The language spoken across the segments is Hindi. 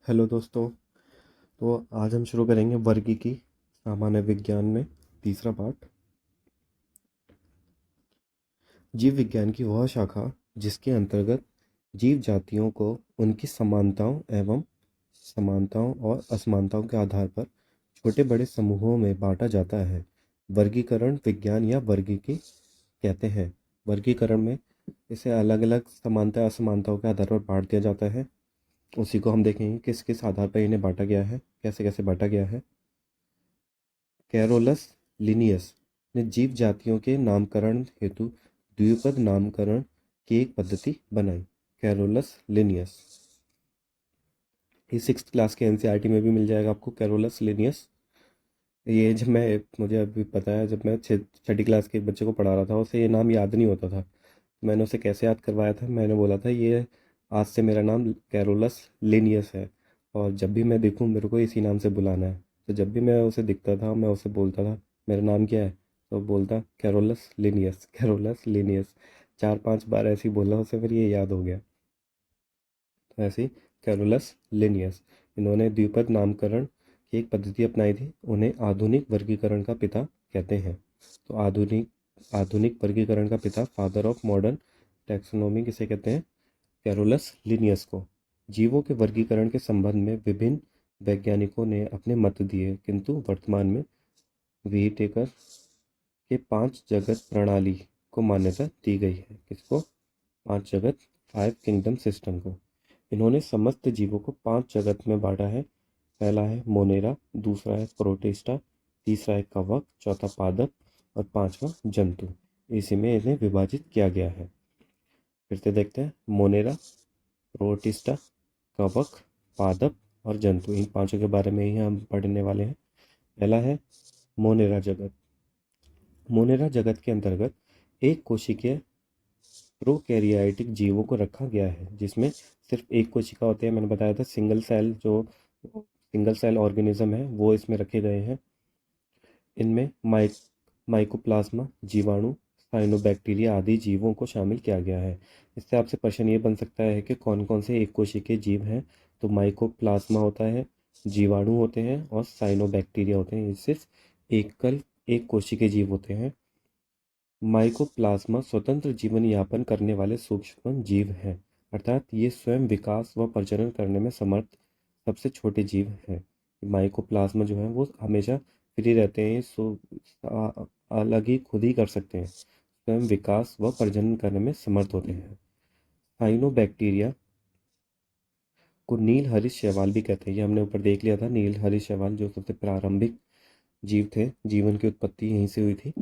हेलो दोस्तों। तो आज हम शुरू करेंगे वर्गीकी सामान्य विज्ञान में तीसरा पार्ट। जीव विज्ञान की वह शाखा जिसके अंतर्गत जीव जातियों को उनकी समानताओं और असमानताओं के आधार पर छोटे बड़े समूहों में बांटा जाता है, वर्गीकरण विज्ञान या वर्गीकी कहते हैं। वर्गीकरण में इसे अलग अलग समानता असमानताओं के आधार पर बांट दिया जाता है। उसी को हम देखेंगे किस किस आधार पर इन्हें बांटा गया है, कैसे कैसे बांटा गया है। कैरोलस लिनियस ने जीव जातियों के नामकरण हेतु द्विपद नामकरण की एक पद्धति बनाई। कैरोलस लिनियस ये 6th क्लास के एनसीईआरटी में भी मिल जाएगा आपको। कैरोलस लिनियस ये जब मैं मुझे अभी पता है, जब मैं छठी क्लास के बच्चे को पढ़ा रहा था उसे ये नाम याद नहीं होता था। मैंने उसे कैसे याद करवाया था, मैंने बोला था ये आज से मेरा नाम कैरोलस लिनियस है और जब भी मैं देखूं मेरे को इसी नाम से बुलाना है। तो जब भी मैं उसे दिखता था मैं उसे बोलता था मेरा नाम क्या है, तो बोलता कैरोलस लिनियस कैरोलस लिनियस। 4-5 बार ऐसे ही बोला उसे, फिर ये याद हो गया। तो ऐसे ही कैरोलस लिनियस इन्होंने द्विपद नामकरण की एक पद्धति अपनाई थी। उन्हें आधुनिक वर्गीकरण का पिता कहते हैं। तो आधुनिक वर्गीकरण का पिता, फादर ऑफ मॉडर्न टैक्सोनॉमी किसे कहते हैं? कैरोलस लिनियस को। जीवों के वर्गीकरण के संबंध में विभिन्न वैज्ञानिकों ने अपने मत दिए, किंतु वर्तमान में व्हीटेकर के 5 जगत प्रणाली को मान्यता दी गई है। किसको? 5 जगत, 5 किंगडम सिस्टम को। इन्होंने समस्त जीवों को 5 जगत में बांटा है। पहला है मोनेरा, दूसरा है प्रोटिस्टा, तीसरा है कवक, चौथा पादप और पांचवा जंतु। इसी में इन्हें विभाजित किया गया है। फिर से देखते हैं, मोनेरा, प्रोटिस्टा, कवक, पादप और जंतु, इन पांचों के बारे में ही हम पढ़ने वाले हैं। पहला है मोनेरा जगत। मोनेरा जगत के अंतर्गत एक कोशिकीय प्रोकैरियोटिक जीवों को रखा गया है, जिसमें सिर्फ एक कोशिका होती है। मैंने बताया था सिंगल सेल ऑर्गेनिज्म है वो इसमें रखे गए हैं। इनमें माइकोप्लाज्मा, जीवाणु, साइनोबैक्टीरिया आदि जीवों को शामिल किया गया है। इससे आपसे प्रश्न ये बन सकता है कि कौन कौन से एक कोशिकीय जीव हैं। तो माइकोप्लाज्मा होता है, जीवाणु होते हैं और साइनोबैक्टीरिया होते हैं। ये सिर्फ एक कोशिकीय जीव होते हैं। माइकोप्लाज्मा स्वतंत्र जीवन यापन करने वाले सूक्ष्म जीव हैं, अर्थात ये स्वयं विकास व प्रजनन करने में समर्थ सबसे छोटे जीव हैं। माइकोप्लाज्मा जो है वो हमेशा फ्री रहते हैं, अलग ही खुद ही कर सकते हैं, स्वयं विकास व प्रजनन करने में समर्थ होते हैं। साइनोबैक्टीरिया को नील हरित शैवाल भी कहते हैं। ये हमने ऊपर देख लिया था, नील हरित शैवाल जो सबसे प्रारंभिक जीव थे, जीवन की उत्पत्ति यहीं से हुई थी।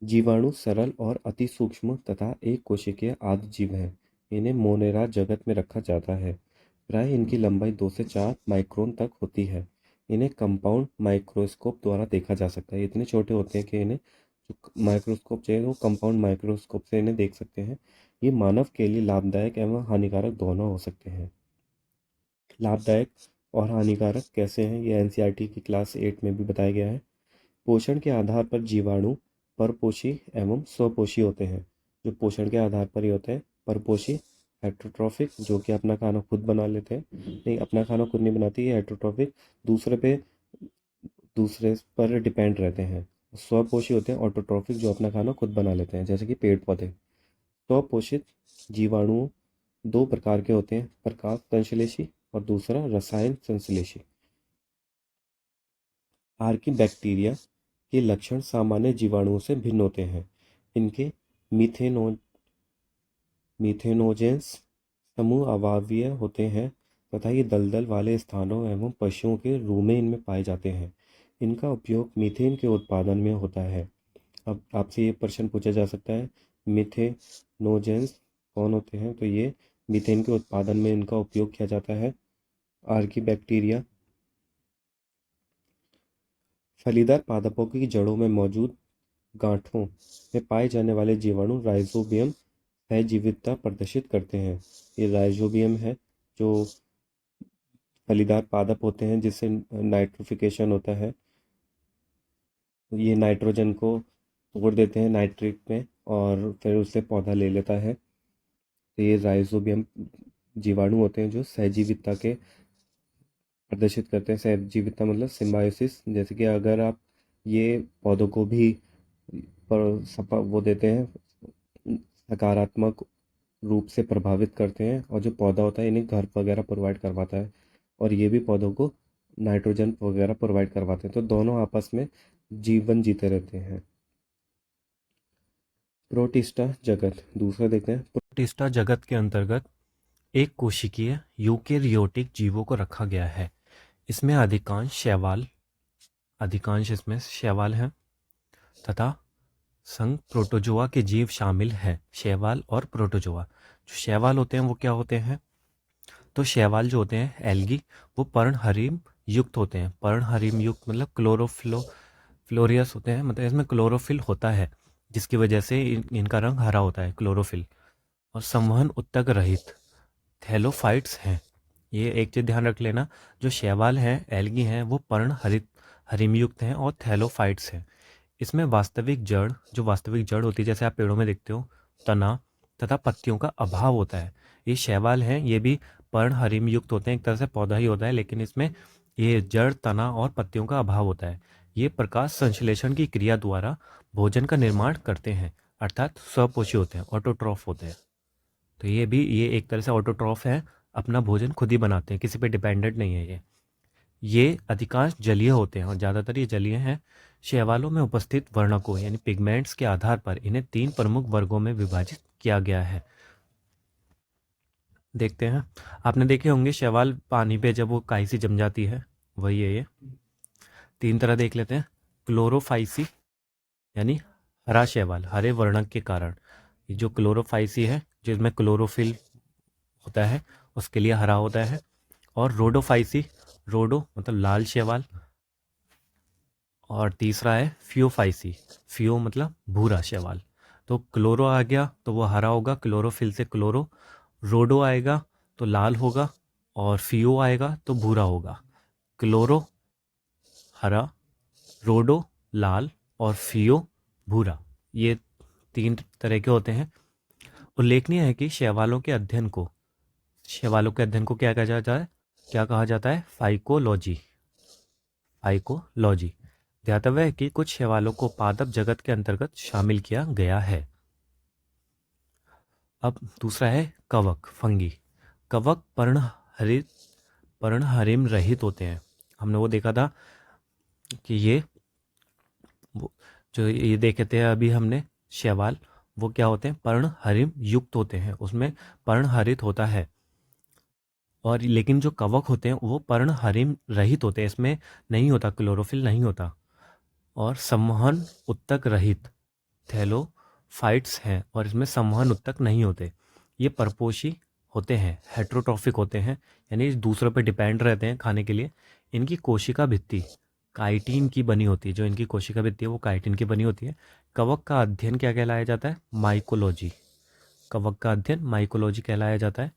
जीवाणु सरल और अति सूक्ष्म तथा एक कोशिकीय आदि जीव हैं। इन्हें मोनेरा जगत में रखा जाता है। प्राय इनकी लंबाई 2 से 4 माइक्रोन तक होती है। इन्हें कंपाउंड माइक्रोस्कोप द्वारा देखा जा सकता है। इतने छोटे होते हैं कि इन्हें जो माइक्रोस्कोप चाहिए वो कंपाउंड माइक्रोस्कोप से इन्हें देख सकते हैं। ये मानव के लिए लाभदायक एवं हानिकारक दोनों हो सकते हैं। लाभदायक और हानिकारक कैसे हैं, ये एनसीईआरटी की क्लास 8 में भी बताया गया है। पोषण के आधार पर जीवाणु परपोषी एवं स्वपोषी होते हैं। जो पोषण के आधार पर ही होते हैं, परपोषी हेटरोट्रॉफिक, जो कि अपना खाना खुद बना लेते हैं। नहीं, अपना खाना खुद नहीं बनाती है हेटरोट्रॉफिक, दूसरे पर डिपेंड रहते हैं। स्वपोषी होते हैं ऑटोट्रॉफिक, जो अपना खाना खुद बना लेते हैं, जैसे कि पेड़ पौधे। स्वपोषित जीवाणु 2 प्रकार के होते हैं, प्रकाश संश्लेषी और दूसरा रसायन संश्लेषी। आर्कीबैक्टीरिया के लक्षण सामान्य जीवाणुओं से भिन्न होते हैं। इनके मीथेनोजेंस समूह अवायवीय होते हैं तथा ये दलदल वाले स्थानों एवं पशुओं के रूमेन में पाए जाते हैं। इनका उपयोग मीथेन के उत्पादन में होता है। अब आपसे ये प्रश्न पूछा जा सकता है, मीथेनोजेंस कौन होते हैं? तो ये मीथेन के उत्पादन में इनका उपयोग किया जाता है। आर्कीबैक्टीरिया फलीदार पादपों की जड़ों में मौजूद गांठों में पाए जाने वाले जीवाणु राइजोबियम सहजीविता प्रदर्शित करते हैं। ये राइजोबियम है जो फलीदार पादप होते हैं, जिससे नाइट्रोफिकेशन होता है। ये नाइट्रोजन को तोड़ देते हैं नाइट्रेट में और फिर उससे पौधा ले लेता है। तो ये राइजोबियम जीवाणु होते हैं जो सहजीविता के प्रदर्शित करते हैं। सहजीविता मतलब सिम्बायोसिस, जैसे कि अगर आप ये पौधों को भी वो देते हैं, सकारात्मक रूप से प्रभावित करते हैं, और जो पौधा होता है इन्हें घर वगैरह प्रोवाइड करवाता है, और ये भी पौधों को नाइट्रोजन वगैरह प्रोवाइड करवाते हैं, तो दोनों आपस में जीवन जीते रहते हैं। प्रोटिस्टा जगत दूसरा देखते हैं। प्रोटिस्टा जगत के अंतर्गत एक कोशिकीय यूकेरियोटिक जीवों को रखा गया है। इसमें अधिकांश इसमें शैवाल हैं तथा संघ प्रोटोजोआ के जीव शामिल हैं। शैवाल और प्रोटोजोआ, जो शैवाल होते हैं वो क्या होते हैं, तो शैवाल जो होते हैं एल्गी, वो पर्णहरिम युक्त होते हैं। पर्णहरिम युक्त मतलब फ्लोरियस होते हैं, मतलब इसमें क्लोरोफिल होता है, जिसकी वजह से इनका रंग हरा होता है, क्लोरोफिल। और संवहन उत्तक रहित थैलोफाइट्स हैं। ये एक चीज़ ध्यान रख लेना, जो शैवाल हैं एल्गी हैं वो हरिमयुक्त हैं और थैलोफाइट्स हैं। इसमें जो वास्तविक जड़ होती है, जैसे आप पेड़ों में देखते हो, तना तथा पत्तियों का अभाव होता है। ये शैवाल हैं, ये भी पर्णहरिमयुक्त होते हैं, एक तरह से पौधा ही होता है, लेकिन इसमें ये जड़, तना और पत्तियों का अभाव होता है। ये प्रकाश संश्लेषण की क्रिया द्वारा भोजन का निर्माण करते हैं, अर्थात स्वपोषी होते हैं, ऑटोट्रॉफ होते हैं। तो ये एक तरह से ऑटोट्रॉफ है, अपना भोजन खुद ही बनाते हैं, किसी पे डिपेंडेंट नहीं है ये अधिकांश जलीय होते हैं और ज़्यादातर ये जलीय हैं। शैवालों में उपस्थित वर्णकों यानी पिगमेंट्स के आधार पर इन्हें 3 प्रमुख वर्गों में विभाजित किया गया है। देखते हैं, आपने देखे होंगे शैवाल पानी पे जब वो काई सी जम जाती है, वही है ये। 3 तरह देख लेते हैं। क्लोरोफाइसी यानी हरा शैवाल, हरे वर्णक के कारण। ये जो क्लोरोफाइसी है, जिसमें क्लोरोफिल होता है, उसके लिए हरा होता है। और रोडोफाइसी, रोडो मतलब लाल शैवाल। और तीसरा है फियोफाइसी, फियो मतलब भूरा शैवाल। तो क्लोरो आ गया तो वो हरा होगा, क्लोरोफिल से क्लोरो। रोडो आएगा तो लाल होगा, और फियो आएगा तो भूरा होगा। क्लोरो हरा, रोडो लाल, और फियो भूरा, ये 3 तरह के होते हैं। उल्लेखनीय है कि शैवालों के अध्ययन को क्या कहा जाता है, फाइकोलॉजी। ध्यातव्य है कि कुछ शैवालों को पादप जगत के अंतर्गत शामिल किया गया है। अब दूसरा है कवक, फंगी। कवक पर्णहरिम रहित होते हैं। हमने वो देखा था कि जो ये देखे थे अभी हमने शैवाल, वो क्या होते हैं, पर्णहरिम युक्त होते हैं, उसमें पर्णहरित होता है। और लेकिन जो कवक होते हैं वो पर्णहरिम रहित होते हैं, इसमें नहीं होता, क्लोरोफिल नहीं होता। और संवहन उत्तक रहित थैलोफाइट्स हैं, और इसमें संवहन उत्तक नहीं होते। ये परपोषी होते हैं, हेट्रोट्रॉफिक होते हैं, यानी दूसरों पर डिपेंड रहते हैं खाने के लिए। इनकी कोशिका भित्ति काइटिन की बनी होती है, जो इनकी कोशिका भित्ति है वो काइटिन की बनी होती है। कवक का अध्ययन क्या कहलाया जाता है, माइकोलॉजी। कवक का अध्ययन माइकोलॉजी कहलाया जाता है।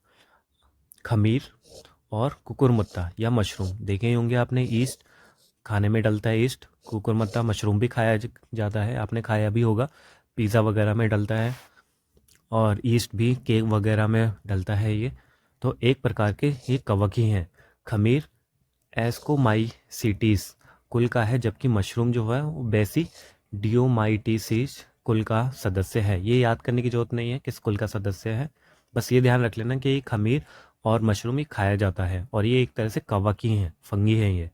खमीर और कुकुरमुत्ता या मशरूम देखे ही होंगे आपने, ईस्ट खाने में डलता है, ईस्ट। कुकुरमुत्ता मशरूम भी खाया जाता है, आपने खाया भी होगा, पिज़्ज़ा वगैरह में डलता है, और ईस्ट भी केक वगैरह में डलता है ये। तो एक प्रकार के ये कवक ही हैं। खमीर एस्कोमाइसीटीस कुल का है, जबकि मशरूम जो है वो बेसिडियोमाइटिसिस कुल का सदस्य है। ये याद करने की जरूरत नहीं है किस कुल का सदस्य है, बस ये ध्यान रख लेना कि ये खमीर और मशरूम ही खाया जाता है, और ये एक तरह से कवक ही हैं, फंगी हैं ये।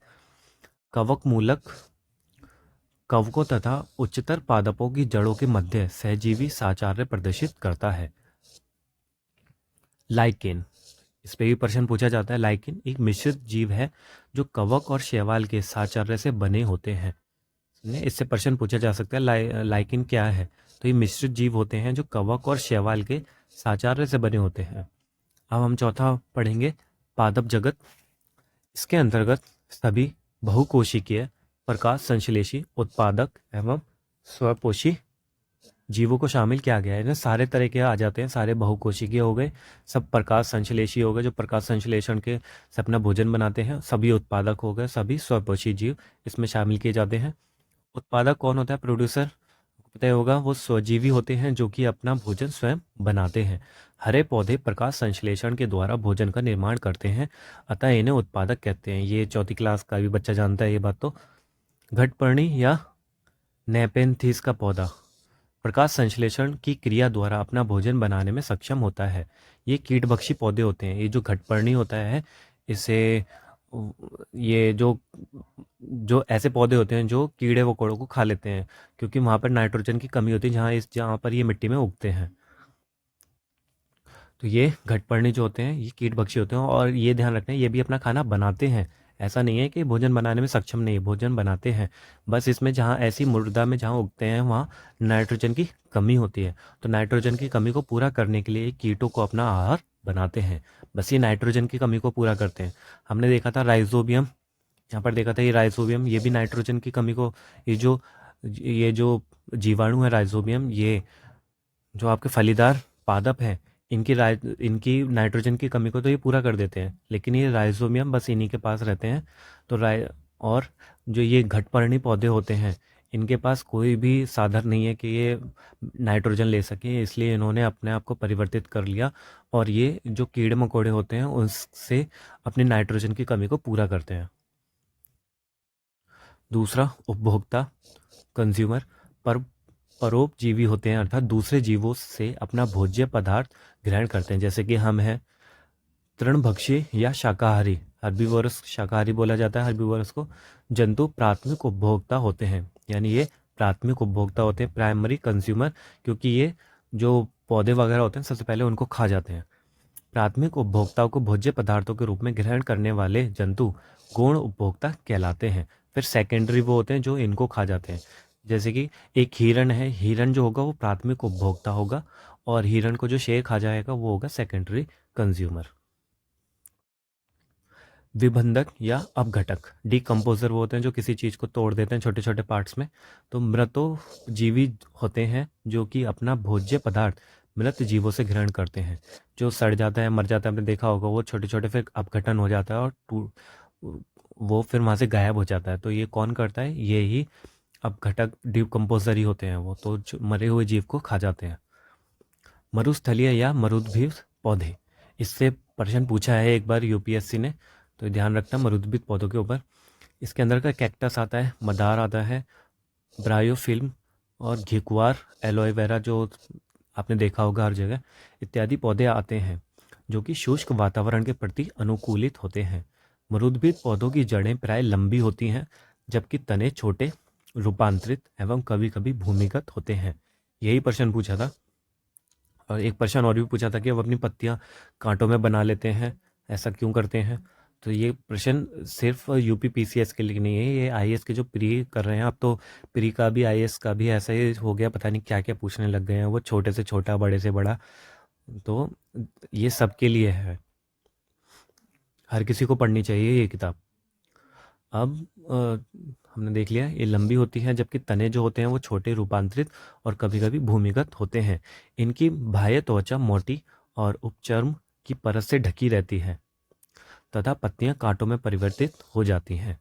कवक मूलक कवकों तथा उच्चतर पादपों की जड़ों के मध्य सहजीवी साचार्य प्रदर्शित करता है। लाइकेन, इस पे भी प्रश्न पूछा जाता है। लाइकेन एक मिश्रित जीव है जो कवक और शैवाल के साचार्य से बने होते हैं। इससे प्रश्न पूछा जा सकता है लाइकेन क्या है, तो ये मिश्रित जीव होते हैं जो कवक और शैवाल के साचार्य से बने होते हैं। अब हम चौथा पढ़ेंगे, पादप जगत। इसके अंतर्गत सभी बहुकोशिकीय प्रकाश संश्लेषी उत्पादक एवं स्वपोषी जीवों को शामिल किया गया है ना। सारे तरह के आ जाते हैं, सारे बहुकोशिकीय हो गए, सब प्रकाश संश्लेषी हो गए, जो प्रकाश संश्लेषण के से अपना भोजन बनाते हैं, सभी उत्पादक हो गए, सभी स्वपोषी जीव इसमें शामिल किए जाते हैं। उत्पादक कौन होता है, प्रोड्यूसर। पता होगा वो स्वजीवी होते हैं जो कि अपना भोजन स्वयं बनाते हैं। हरे पौधे प्रकाश संश्लेषण के द्वारा भोजन का निर्माण करते हैं, अतः इन्हें उत्पादक कहते हैं। ये चौथी क्लास का भी बच्चा जानता है ये बात। तो घटपर्णी या नेपेंथिस का पौधा प्रकाश संश्लेषण की क्रिया द्वारा अपना भोजन बनाने में सक्षम होता है। ये कीटभक्षी पौधे होते हैं। ये जो घटपर्णी होता है, इसे ये जो ऐसे पौधे होते हैं जो कीड़े वकोड़ों को खा लेते हैं, क्योंकि वहाँ पर नाइट्रोजन की कमी होती है जहाँ पर ये मिट्टी में उगते हैं। तो ये घटपर्णी जो होते हैं ये कीटभक्षी होते हैं, और ये ध्यान रखना है ये भी अपना खाना बनाते हैं। ऐसा नहीं है कि भोजन बनाने में सक्षम नहीं है, भोजन बनाते हैं। बस इसमें जहाँ ऐसी मृदा में जहाँ उगते हैं वहाँ नाइट्रोजन की कमी होती है, तो नाइट्रोजन की कमी को पूरा करने के लिए ये कीटों को अपना आहार बनाते हैं। बस ये नाइट्रोजन की कमी को पूरा करते हैं। हमने देखा था राइजोबियम, यहाँ पर देखा था ये राइजोबियम, ये भी नाइट्रोजन की कमी को, ये जो जीवाणु है राइजोबियम, ये जो आपके फलीदार पादप हैं, इनकी नाइट्रोजन की कमी को तो ये पूरा कर देते हैं, लेकिन ये राइजोबियम बस इन्हीं के पास रहते हैं। तो राइ और जो ये घटपर्णी पौधे होते हैं, इनके पास कोई भी साधन नहीं है कि ये नाइट्रोजन ले सकें, इसलिए इन्होंने अपने आप को परिवर्तित कर लिया, और ये जो कीड़े मकोड़े होते हैं उससे अपनी नाइट्रोजन की कमी को पूरा करते हैं। दूसरा, उपभोक्ता, कंज्यूमर, पर परोपजीवी होते हैं, अर्थात दूसरे जीवों से अपना भोज्य पदार्थ ग्रहण करते हैं, जैसे कि हम हैं तृणभक्षी या शाकाहारी। हर्बीवोरस शाकाहारी बोला जाता है हर्बीवोरस को। जंतु प्राथमिक उपभोक्ता होते हैं, यानी ये प्राथमिक उपभोक्ता होते हैं, प्राइमरी कंज्यूमर, क्योंकि ये जो पौधे वगैरह होते हैं सबसे पहले उनको खा जाते हैं। प्राथमिक उपभोक्ताओं को भोज्य पदार्थों के रूप में ग्रहण करने वाले जंतु गौण उपभोक्ता कहलाते हैं। फिर सेकेंडरी वो होते हैं जो इनको खा जाते हैं, जैसे कि एक हिरण है, हिरण जो होगा वो प्राथमिक उपभोक्ता होगा, और हिरण को जो शेर खा जाएगा वो होगा सेकेंडरी कंज्यूमर। विभंधक या अपघटक, डिकम्पोजर वो होते हैं जो किसी चीज़ को तोड़ देते हैं छोटे छोटे पार्ट्स में। तो मृतोजीवी होते हैं जो कि अपना भोज्य पदार्थ मृत जीवों से ग्रहण करते हैं। जो सड़ जाता है, मर जाता है, आपने देखा होगा, वो छोटे छोटे फिर अपघटन हो जाता है और वो फिर वहाँ से गायब हो जाता है। तो ये कौन करता है? ये ही अपघटक, डिकम्पोजर ही होते हैं वो, तो मरे हुए जीव को खा जाते हैं। मरुस्थलीय या मरुद्भिद पौधे, इससे प्रश्न पूछा है एक बार यूपीएससी ने, तो ध्यान रखना मरुद्भिद पौधों के ऊपर। इसके अंदर का कैक्टस आता है, मदार आता है, ब्रायोफिल्म और घिकुआर, एलोवेरा जो आपने देखा होगा हर जगह, इत्यादि पौधे आते हैं जो कि शुष्क वातावरण के प्रति अनुकूलित होते हैं। मरुद्भिद पौधों की जड़ें प्राय लंबी होती हैं, जबकि तने छोटे, रूपांतरित एवं कभी कभी भूमिगत होते हैं। यही प्रश्न पूछा था। और एक प्रश्न और भी पूछा था कि वो अपनी पत्तियां कांटों में बना लेते हैं, ऐसा क्यों करते हैं? तो ये प्रश्न सिर्फ यूपी पीसीएस के लिए नहीं है, ये आईएएस के जो प्री कर रहे हैं, अब तो प्री का भी आईएएस का भी ऐसा ही हो गया, पता नहीं क्या क्या पूछने लग गए हैं वो, छोटे से छोटा बड़े से बड़ा। तो ये सबके लिए है, हर किसी को पढ़नी चाहिए ये किताब। अब हमने देख लिया ये लंबी होती है, जबकि तने जो होते हैं वो छोटे, रूपांतरित और कभी कभी भूमिगत होते हैं। इनकी बाह्य त्वचा मोटी और उपचर्म की परत से ढकी रहती है तथा पत्तियां कांटों में परिवर्तित हो जाती हैं।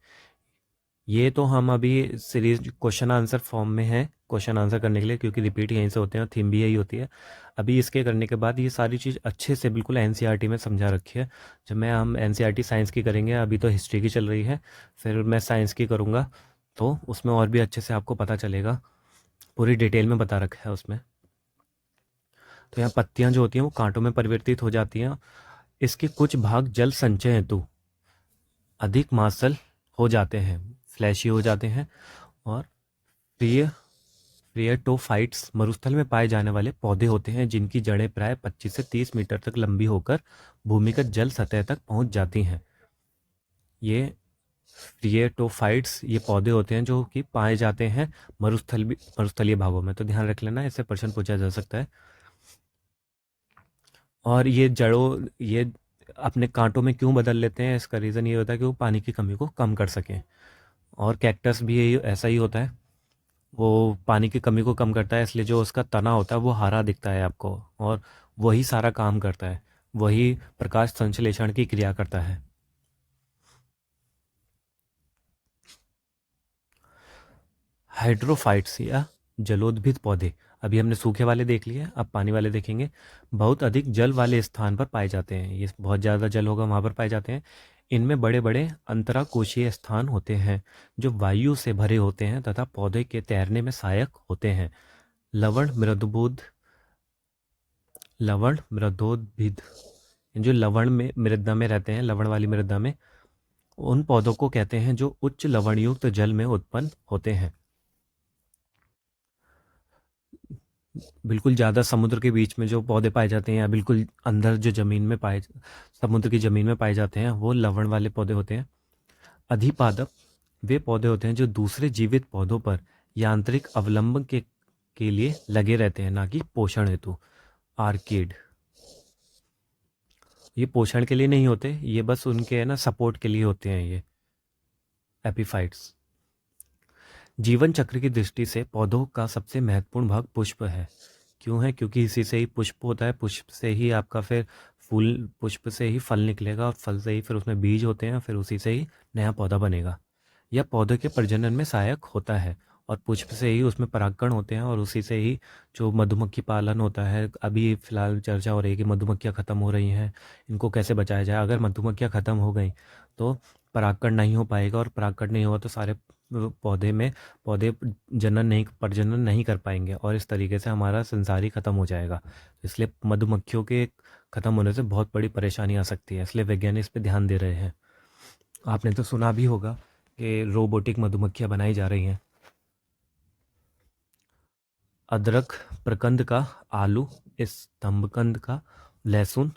ये तो हम अभी सीरीज क्वेश्चन आंसर फॉर्म में है, क्वेश्चन आंसर करने के लिए, क्योंकि रिपीट यहीं से होते हैं और थीम भी यही होती है। अभी इसके करने के बाद ये सारी चीज़ अच्छे से बिल्कुल एनसीईआरटी में समझा रखी है। जब मैं हम एनसीईआरटी साइंस की करेंगे, अभी तो हिस्ट्री की चल रही है, फिर मैं साइंस की करूँगा, तो उसमें और भी अच्छे से आपको पता चलेगा, पूरी डिटेल में बता रखा है उसमें। तो यहाँ पत्तियाँ जो होती हैं वो कांटों में परिवर्तित हो जाती हैं। इसके कुछ भाग जल संचय हेतु अधिक मांसल हो जाते हैं, फ्लैशी हो जाते हैं। और प्रिय प्रियटोफाइट्स मरुस्थल में पाए जाने वाले पौधे होते हैं जिनकी जड़ें प्राय 25 से 30 मीटर तक लंबी होकर भूमिगत जल सतह तक पहुंच जाती हैं। ये प्रियटोफाइट्स ये पौधे होते हैं जो कि पाए जाते हैं मरुस्थलीय भागों में, तो ध्यान रख लेना, इससे प्रश्न पूछा जा सकता है। और ये अपने कांटों में क्यों बदल लेते हैं? इसका रीज़न ये होता है कि वो पानी की कमी को कम कर सकें। और कैक्टस भी यही ऐसा ही होता है, वो पानी की कमी को कम करता है, इसलिए जो उसका तना होता है वो हरा दिखता है आपको, और वही सारा काम करता है, वही प्रकाश संश्लेषण की क्रिया करता है। हाइड्रोफाइट्स या जलोद्भिद पौधे, अभी हमने सूखे वाले देख लिए, अब पानी वाले देखेंगे, बहुत अधिक जल वाले स्थान पर पाए जाते हैं। ये बहुत ज़्यादा जल होगा वहाँ पर पाए जाते हैं। इनमें बड़े बड़े अंतराकोशीय स्थान होते हैं जो वायु से भरे होते हैं तथा पौधे के तैरने में सहायक होते हैं। लवण मृदुबुद, लवण मृदोद्भिद, जो लवण में मृदा में रहते हैं, लवण वाली मृदा में, उन पौधों को कहते हैं जो उच्च लवणयुक्त जल में उत्पन्न होते हैं। बिल्कुल ज़्यादा समुद्र के बीच में जो पौधे पाए जाते हैं या बिल्कुल अंदर जो ज़मीन में पाए, समुद्र की ज़मीन में पाए जाते हैं, वो लवण वाले पौधे होते हैं। अधिपादप वे पौधे होते हैं जो दूसरे जीवित पौधों पर यांत्रिक अवलंबन के लिए लगे रहते हैं, ना कि पोषण हेतु। आर्किड, ये पोषण के लिए नहीं होते, ये बस उनके है ना सपोर्ट के लिए होते हैं ये एपिफाइट्स। जीवन चक्र की दृष्टि से पौधों का सबसे महत्वपूर्ण भाग पुष्प है। क्यों है? क्योंकि इसी से ही पुष्प होता है, पुष्प से ही आपका फिर फूल, पुष्प से ही फल निकलेगा और फल से ही फिर उसमें बीज होते हैं, फिर उसी से ही नया पौधा बनेगा। यह पौधे के प्रजनन में सहायक होता है और पुष्प से ही उसमें परागकण होते हैं और उसी से ही जो मधुमक्खी पालन होता है। अभी फ़िलहाल चर्चा हो रही है कि मधुमक्खियाँ ख़त्म हो रही हैं, इनको कैसे बचाया जाए। अगर मधुमक्खियाँ ख़त्म हो गई तो परागकण नहीं हो पाएगा और परागकण नहीं हुआ तो सारे पौधे प्रजनन नहीं कर पाएंगे और इस तरीके से हमारा संसार ही ख़त्म हो जाएगा। इसलिए मधुमक्खियों के ख़त्म होने से बहुत बड़ी परेशानी आ सकती है, इसलिए वैज्ञानिक इस पर ध्यान दे रहे हैं। आपने तो सुना भी होगा कि रोबोटिक मधुमक्खियाँ बनाई जा रही हैं। अदरक प्रकंद का, आलू स्तंभकंद का, लहसुन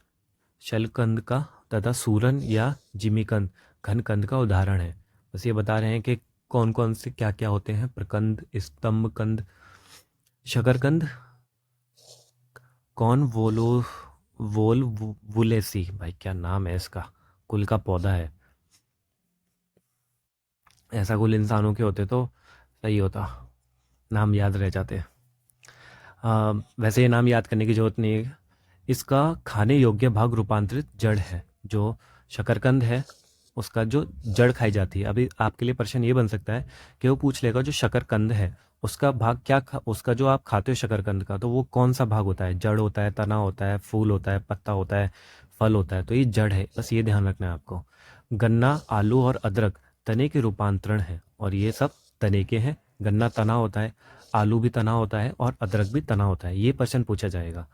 शलकंद का तथा सूरन या जिमीकंद घनकंद का उदाहरण है। बस ये बता रहे हैं कि कौन कौन से क्या क्या होते हैं। प्रकंद, स्तंभकंद, शकरकंद, कौन वुलेसी, भाई क्या नाम है इसका, कुल का पौधा है। ऐसा कुल इंसानों के होते तो सही होता, नाम याद रह जाते। वैसे ये नाम याद करने की ज़रूरत नहीं है। इसका खाने योग्य भाग रूपांतरित जड़ है। जो शकरकंद है उसका जो जड़ खाई जाती है। अभी आपके लिए प्रश्न ये बन सकता है कि वो पूछ लेगा जो शकरकंद है उसका भाग क्या उसका जो आप खाते हो शकरकंद का, तो वो कौन सा भाग होता है? जड़ होता है, तना होता है, फूल होता है, पत्ता होता है, फल होता है? तो ये जड़ है, बस ये ध्यान रखना है आपको। गन्ना, आलू और अदरक तने के रूपांतरण है और ये सब तने के हैं। गन्ना तना होता है, आलू भी तना होता है और अदरक भी तना होता है। ये प्रश्न पूछा जाएगा।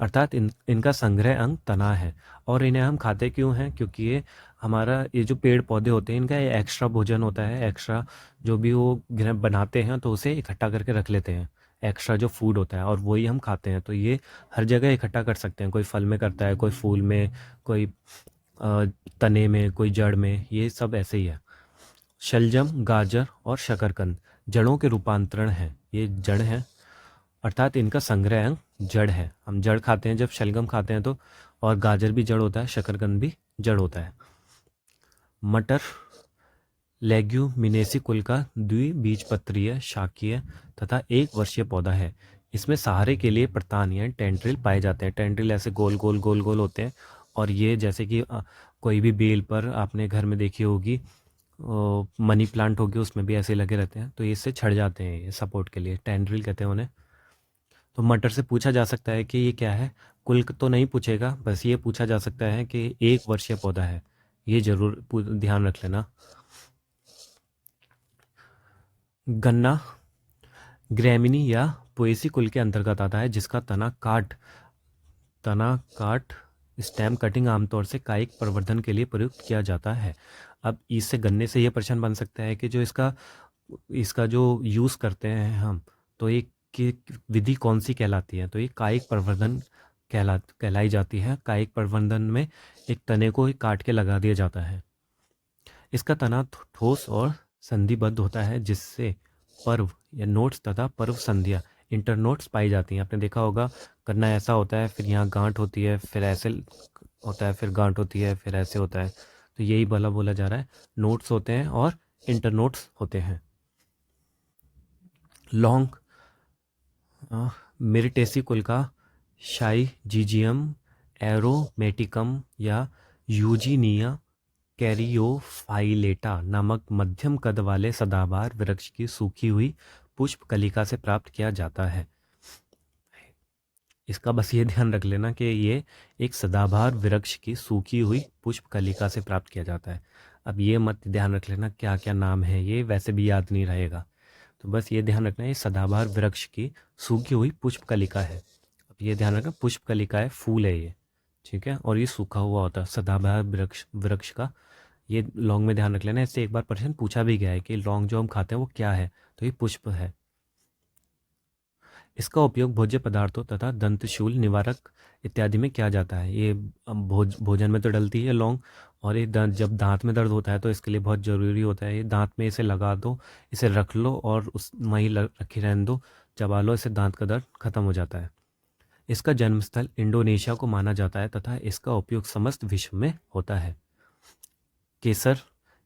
अर्थात इनका संग्रह अंग तना है और इन्हें हम खाते क्यों हैं? क्योंकि ये जो पेड़ पौधे होते हैं इनका ये एक्स्ट्रा भोजन होता है। एक्स्ट्रा जो भी वो बनाते हैं तो उसे इकट्ठा करके रख लेते हैं, एक्स्ट्रा जो फूड होता है, और वही हम खाते हैं। तो ये हर जगह इकट्ठा कर सकते हैं, कोई फल में करता है, कोई फूल में, कोई तने में, कोई जड़ में, ये सब ऐसे ही है। शलजम, गाजर और शकरकंद जड़ों के रूपांतरण है, ये जड़ है, अर्थात इनका संग्रह अंग जड़ है। हम जड़ खाते हैं जब शलगम खाते हैं तो, और गाजर भी जड़ होता है, शकरकंद भी जड़ होता है। मटर लेग्यूमिनेसी कुल का द्विबीजपत्रीय, शाकीय तथा 1 वर्षीय पौधा है। इसमें सहारे के लिए प्रतान यानी टेंड्रिल पाए जाते हैं। टेंड्रिल ऐसे गोल गोल गोल गोल होते हैं और ये जैसे कि कोई भी बेल पर आपने घर में देखी होगी, मनी प्लांट होगी, उसमें भी ऐसे लगे रहते हैं, तो ये इससे छड़ जाते हैं, ये सपोर्ट के लिए टेंड्रिल कहते हैं उन्हें। तो मटर से पूछा जा सकता है कि ये क्या है। कुल तो नहीं पूछेगा, बस ये पूछा जा सकता है कि 1 वर्षीय पौधा है, ये जरूर ध्यान रख लेना। गन्ना ग्रैमिनी या पोएसी कुल के अंतर्गत आता है, जिसका तना काट स्टेम कटिंग आमतौर से कायिक प्रवर्धन के लिए प्रयुक्त किया जाता है। अब इससे गन्ने से ये प्रश्न बन सकता है कि जो इसका जो यूज़ करते हैं हम, तो ये कि विधि कौन सी कहलाती है? तो ये कायिक प्रवर्धन कहलाई जाती है। कायिक प्रवर्धन में एक तने को काट के लगा दिया जाता है। इसका तना ठोस और संधिबद्ध होता है, जिससे पर्व या नोट्स तथा पर्व संधियाँ इंटरनोट्स पाई जाती हैं। आपने देखा होगा गन्ना ऐसा होता है, फिर यहाँ गांठ होती है, फिर ऐसे होता है, फिर गांठ होती है, फिर ऐसे होता है। तो यही बोला जा रहा है, नोट्स होते हैं और इंटरनोट्स होते हैं। लौंग मिरिटेसी कुल का शाइजीजियम एरोमेटिकम या यूजीनिया कैरियोफाइलेटा नामक मध्यम कद वाले सदाबहार वृक्ष की सूखी हुई पुष्प कलिका से प्राप्त किया जाता है। इसका बस ये ध्यान रख लेना कि ये एक सदाबहार वृक्ष की सूखी हुई पुष्प कलिका से प्राप्त किया जाता है। अब ये मत ध्यान रख लेना क्या क्या नाम है, ये वैसे भी याद नहीं रहेगा, तो बस ये ध्यान रखना ये सदाबहार वृक्ष की सूखी हुई पुष्प कलिका है। अब ये ध्यान रखना पुष्प कलिका है, फूल है ये, ठीक है, और ये सूखा हुआ होता है सदाबहार वृक्ष वृक्ष का। ये लौंग में ध्यान रख लेना, इससे एक बार प्रश्न पूछा भी गया है कि लौंग जो हम खाते हैं वो क्या है, तो ये पुष्प है। इसका उपयोग भोज्य पदार्थों तथा दंतशूल निवारक इत्यादि में किया जाता है। ये भोजन में तो डलती है लौंग, और ये जब दांत में दर्द होता है तो इसके लिए बहुत ज़रूरी होता है। ये दांत में इसे लगा दो, इसे रख लो और उस वहीं रखी रहने दो, चबा लो, इससे दांत का दर्द खत्म हो जाता है। इसका जन्मस्थल इंडोनेशिया को माना जाता है तथा इसका उपयोग समस्त विश्व में होता है। केसर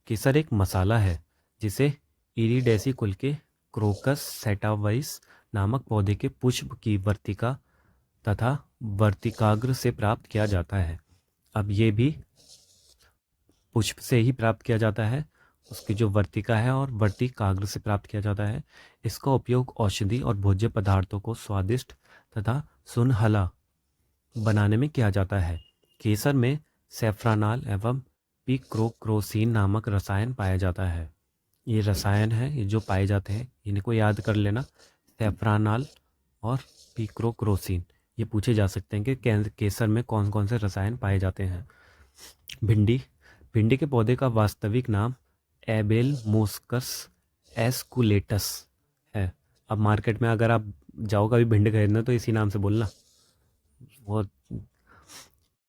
केसर एक मसाला है जिसे इरिडेसी कुल के क्रोकस सैटावाइस नामक पौधे के पुष्प की वर्तिका तथा वर्तिकाग्र से प्राप्त किया जाता है। अब ये भी पुष्प से ही प्राप्त किया जाता है, उसकी जो वर्तिका है और वर्तिकाग्र से प्राप्त किया जाता है। इसका उपयोग औषधि और भोज्य पदार्थों को स्वादिष्ट तथा सुनहला बनाने में किया जाता है। केसर में सेफ्रानाल एवं पिक्रोक्रोसीन नामक रसायन पाया जाता है। ये रसायन है ये जो पाए जाते हैं, इनको याद कर लेना, सेफ्रानाल और पिक्रोक्रोसीन। ये पूछे जा सकते हैं कि केसर में कौन कौन से रसायन पाए जाते हैं। भिंडी के पौधे का वास्तविक नाम एबेल मोस्कस एस्कुलेटस है। अब मार्केट में अगर आप जाओ कभी भिंडी खरीदना तो इसी नाम से बोलना, वो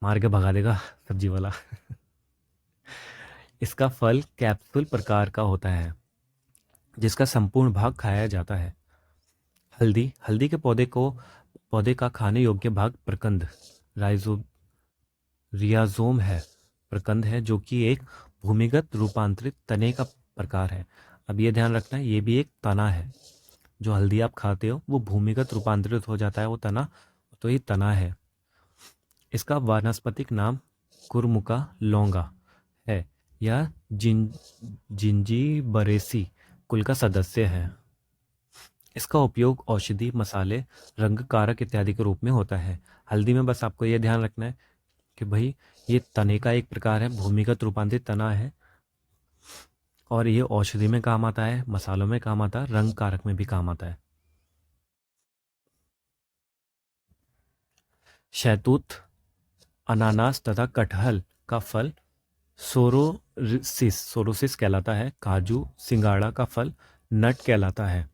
मार के भगा देगा सब्जी वाला। इसका फल कैप्सूल प्रकार का होता है जिसका संपूर्ण भाग खाया जाता है। हल्दी के पौधे का खाने योग्य भाग प्रकंद रियाजोम है। प्रकंद है जो कि एक भूमिगत रूपांतरित तने का प्रकार है। अब ये ध्यान रखना है ये भी एक तना है, जो हल्दी आप खाते हो वो भूमिगत रूपांतरित हो जाता है वो तना, तो ये तना है। इसका वानस्पतिक नाम कुरमुका लौंगा है। यह जिंजीबरेसी कुल का सदस्य है। इसका उपयोग औषधि, मसाले, रंग कारक इत्यादि के रूप में होता है। हल्दी में बस आपको यह ध्यान रखना है कि भाई ये तने का एक प्रकार है, भूमिगत रूपांतरित तना है, और ये औषधि में काम आता है, मसालों में काम आता है, रंग कारक में भी काम आता है। शहतूत, अनानास तथा कटहल का फल सोरोसिस कहलाता है। काजू, सिंगाड़ा का फल नट कहलाता है।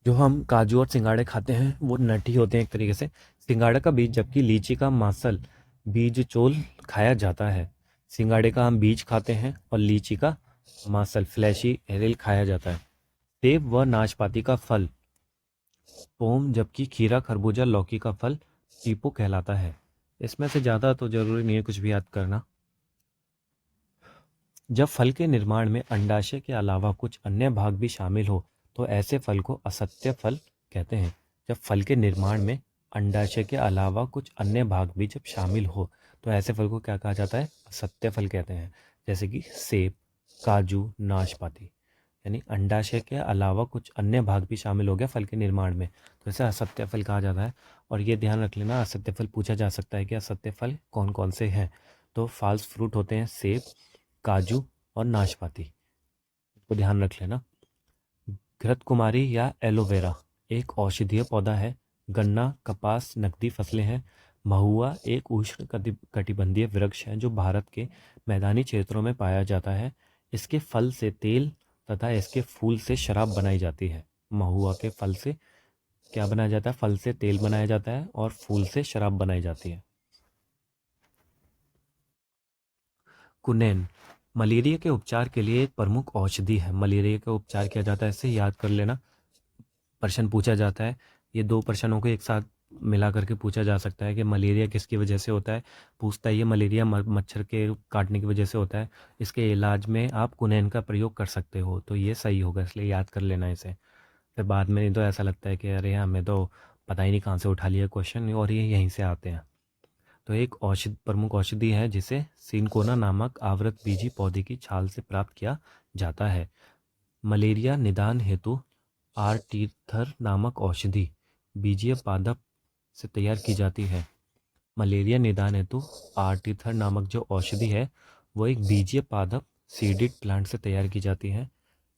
जो हम काजू और सिंगाड़े खाते हैं वो नट ही होते हैं एक तरीके से। सिंगाड़ा का बीज, जबकि लीची का मासल बीज चोल खाया जाता है। सिंगाड़े का हम बीज खाते हैं और लीची का मासल फ्लैशी एरिल खाया जाता है। सेब व नाशपाती का फल पोम, जबकि खीरा, खरबूजा, लौकी का फल पीपो कहलाता है। इसमें से ज़्यादा तो जरूरी नहीं है कुछ भी याद करना। जब फल के निर्माण में अंडाशय के अलावा कुछ अन्य भाग भी शामिल हो तो ऐसे फल को असत्य फल कहते हैं। जब फल के निर्माण में अंडाशय के अलावा कुछ अन्य भाग भी जब शामिल हो तो ऐसे फल को क्या कहा जाता है? असत्य फल कहते हैं। जैसे कि सेब, काजू, नाशपाती, यानी अंडाशय के अलावा कुछ अन्य भाग भी शामिल हो गया फल के निर्माण में, तो इसे असत्य फल कहा जाता है। और ये ध्यान रख लेना, असत्य फल पूछा जा सकता है कि असत्य फल कौन कौन से हैं। तो फॉल्स फ्रूट होते हैं सेब, काजू और नाशपाती, को ध्यान रख लेना। घृतकुमारी या एलोवेरा एक औषधीय पौधा है। गन्ना, कपास नकदी फसलें हैं। महुआ एक उष्ण कटिबंधीय वृक्ष है जो भारत के मैदानी क्षेत्रों में पाया जाता है। इसके फल से तेल तथा इसके फूल से शराब बनाई जाती है। महुआ के फल से क्या बनाया जाता है? फल से तेल बनाया जाता है और फूल से शराब बनाई जाती है। कुनेन मलेरिया के उपचार के लिए एक प्रमुख औषधि है। मलेरिया का उपचार किया जाता है, इसे याद कर लेना, प्रश्न पूछा जाता है। ये दो प्रश्नों को एक साथ मिला करके पूछा जा सकता है कि मलेरिया किसकी वजह से होता है। पूछता है ये मलेरिया मच्छर के काटने की वजह से होता है, इसके इलाज में आप कुनैन का प्रयोग कर सकते हो, तो ये सही होगा, इसलिए याद कर लेना इसे। फिर बाद में नहीं तो ऐसा लगता है कि अरे हमें तो पता ही नहीं कहाँ से उठा लिया क्वेश्चन, और ये यहीं से आते हैं। तो एक प्रमुख औषधि है जिसे सिनकोना नामक आवृत बीजी पौधे की छाल से प्राप्त किया जाता है। मलेरिया निदान हेतु आर्टीथर नामक औषधि बीजीय पादप से तैयार की जाती है। मलेरिया निदान हेतु आर्टीथर नामक जो औषधि है वो एक बीजीय पादप सीडेड प्लांट से तैयार की जाती है।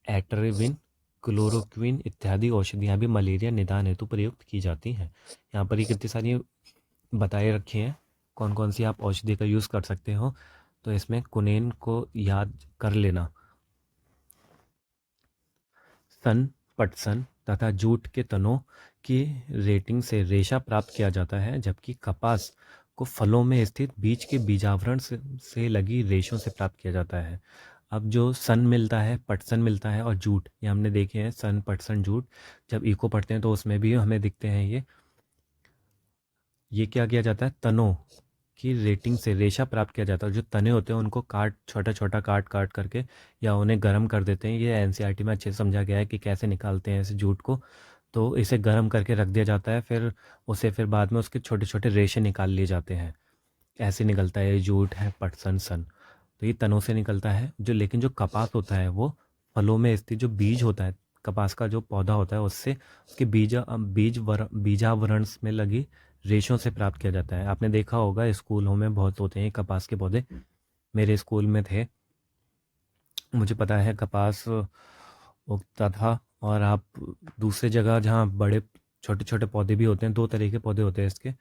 एट्रेविन, क्लोरोक्विन इत्यादि औषधियाँ भी मलेरिया निदान हेतु प्रयुक्त की जाती हैं। यहाँ पर ये कितनी सारी बताए रखी हैं कौन कौन सी आप औषधि का यूज़ कर सकते हो। तो इसमें कुनेन को याद कर लेना। सन, पटसन तथा जूट के तनों की रेटिंग से रेशा प्राप्त किया जाता है, जबकि कपास को फलों में स्थित बीज के बीजावरण से लगी रेशों से प्राप्त किया जाता है। अब जो सन मिलता है, पटसन मिलता है और जूट, ये हमने देखे हैं सन, पटसन, जूट। जब इको पढ़ते हैं तो उसमें भी हमें दिखते हैं ये क्या किया जाता है, तनों की रेटिंग से रेशा प्राप्त किया जाता है। जो तने होते हैं उनको छोटा छोटा काट काट करके या उन्हें गर्म कर देते हैं। ये एनसीईआरटी में अच्छे से समझा गया है कि कैसे निकालते हैं इस जूट को। तो इसे गर्म करके रख दिया जाता है, फिर बाद में उसके छोटे छोटे रेशे निकाल लिए जाते हैं। ऐसे निकलता है ये जूट है, पटसन, सन। तो ये तनों से निकलता है। लेकिन जो कपास होता है वो फलों में स्थित जो बीज होता है, कपास का जो पौधा होता है उससे उसके बीजावरण में लगी रेशों से प्राप्त किया जाता है। आपने देखा होगा स्कूलों में बहुत होते हैं कपास के पौधे। मेरे स्कूल में थे, मुझे पता है कपास उगता था। और आप दूसरे जगह जहाँ बड़े छोटे छोटे पौधे भी होते हैं, दो तरह के पौधे होते हैं इसके।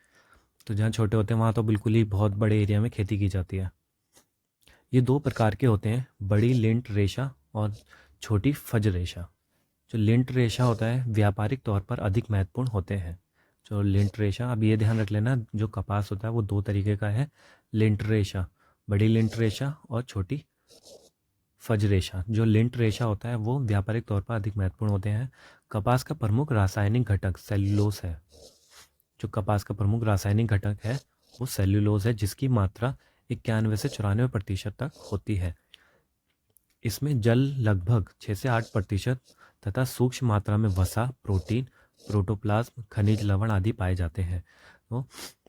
तो जहाँ छोटे होते हैं वहाँ तो बिल्कुल ही बहुत बड़े एरिया में खेती की जाती है। ये दो प्रकार के होते हैं, बड़ी लिंट रेशा और छोटी फज रेशा। जो लिंट रेशा होता है व्यापारिक तौर पर अधिक महत्वपूर्ण होते हैं। जो लिंट रेशा, अब ये ध्यान रख लेना, जो कपास होता है वो दो तरीके का है। लिंट रेशा, बड़ी लिंट रेशा और छोटी फज रेशा। जो लिंट रेशा होता है वो व्यापारिक तौर पर अधिक महत्वपूर्ण होते हैं। कपास का प्रमुख रासायनिक घटक सेल्यूलोज है। जो कपास का प्रमुख रासायनिक घटक है वो सेल्यूलोज है, जिसकी मात्रा 91 से 94% तक होती है। इसमें जल लगभग 6 से 8% तथा सूक्ष्म मात्रा में वसा, प्रोटीन, प्रोटोप्लाज्म, खनिज लवण आदि पाए जाते हैं। तो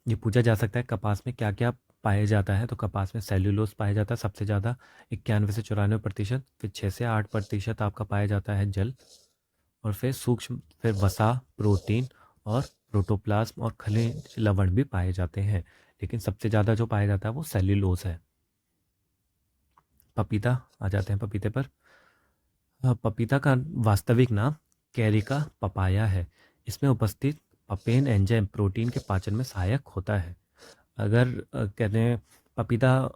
ये पूछा जा सकता है कपास में क्या क्या पाया जाता है। तो कपास में सेल्यूलोज पाया जाता है सबसे ज़्यादा 91 से 94%। फिर 6 से 8% आपका पाया जाता है जल, और फिर वसा, प्रोटीन और प्रोटोप्लाज्म और खनिज लवण भी पाए जाते हैं। लेकिन सबसे ज़्यादा जो पाया जाता है वो सेल्यूलोज है। पपीता, आ जाते हैं पपीते पर। पपीता का वास्तविक नाम कैरिका पपाया है। इसमें उपस्थित पपेन एंजाइम प्रोटीन के पाचन में सहायक होता है। अगर कहते हैं पपीता,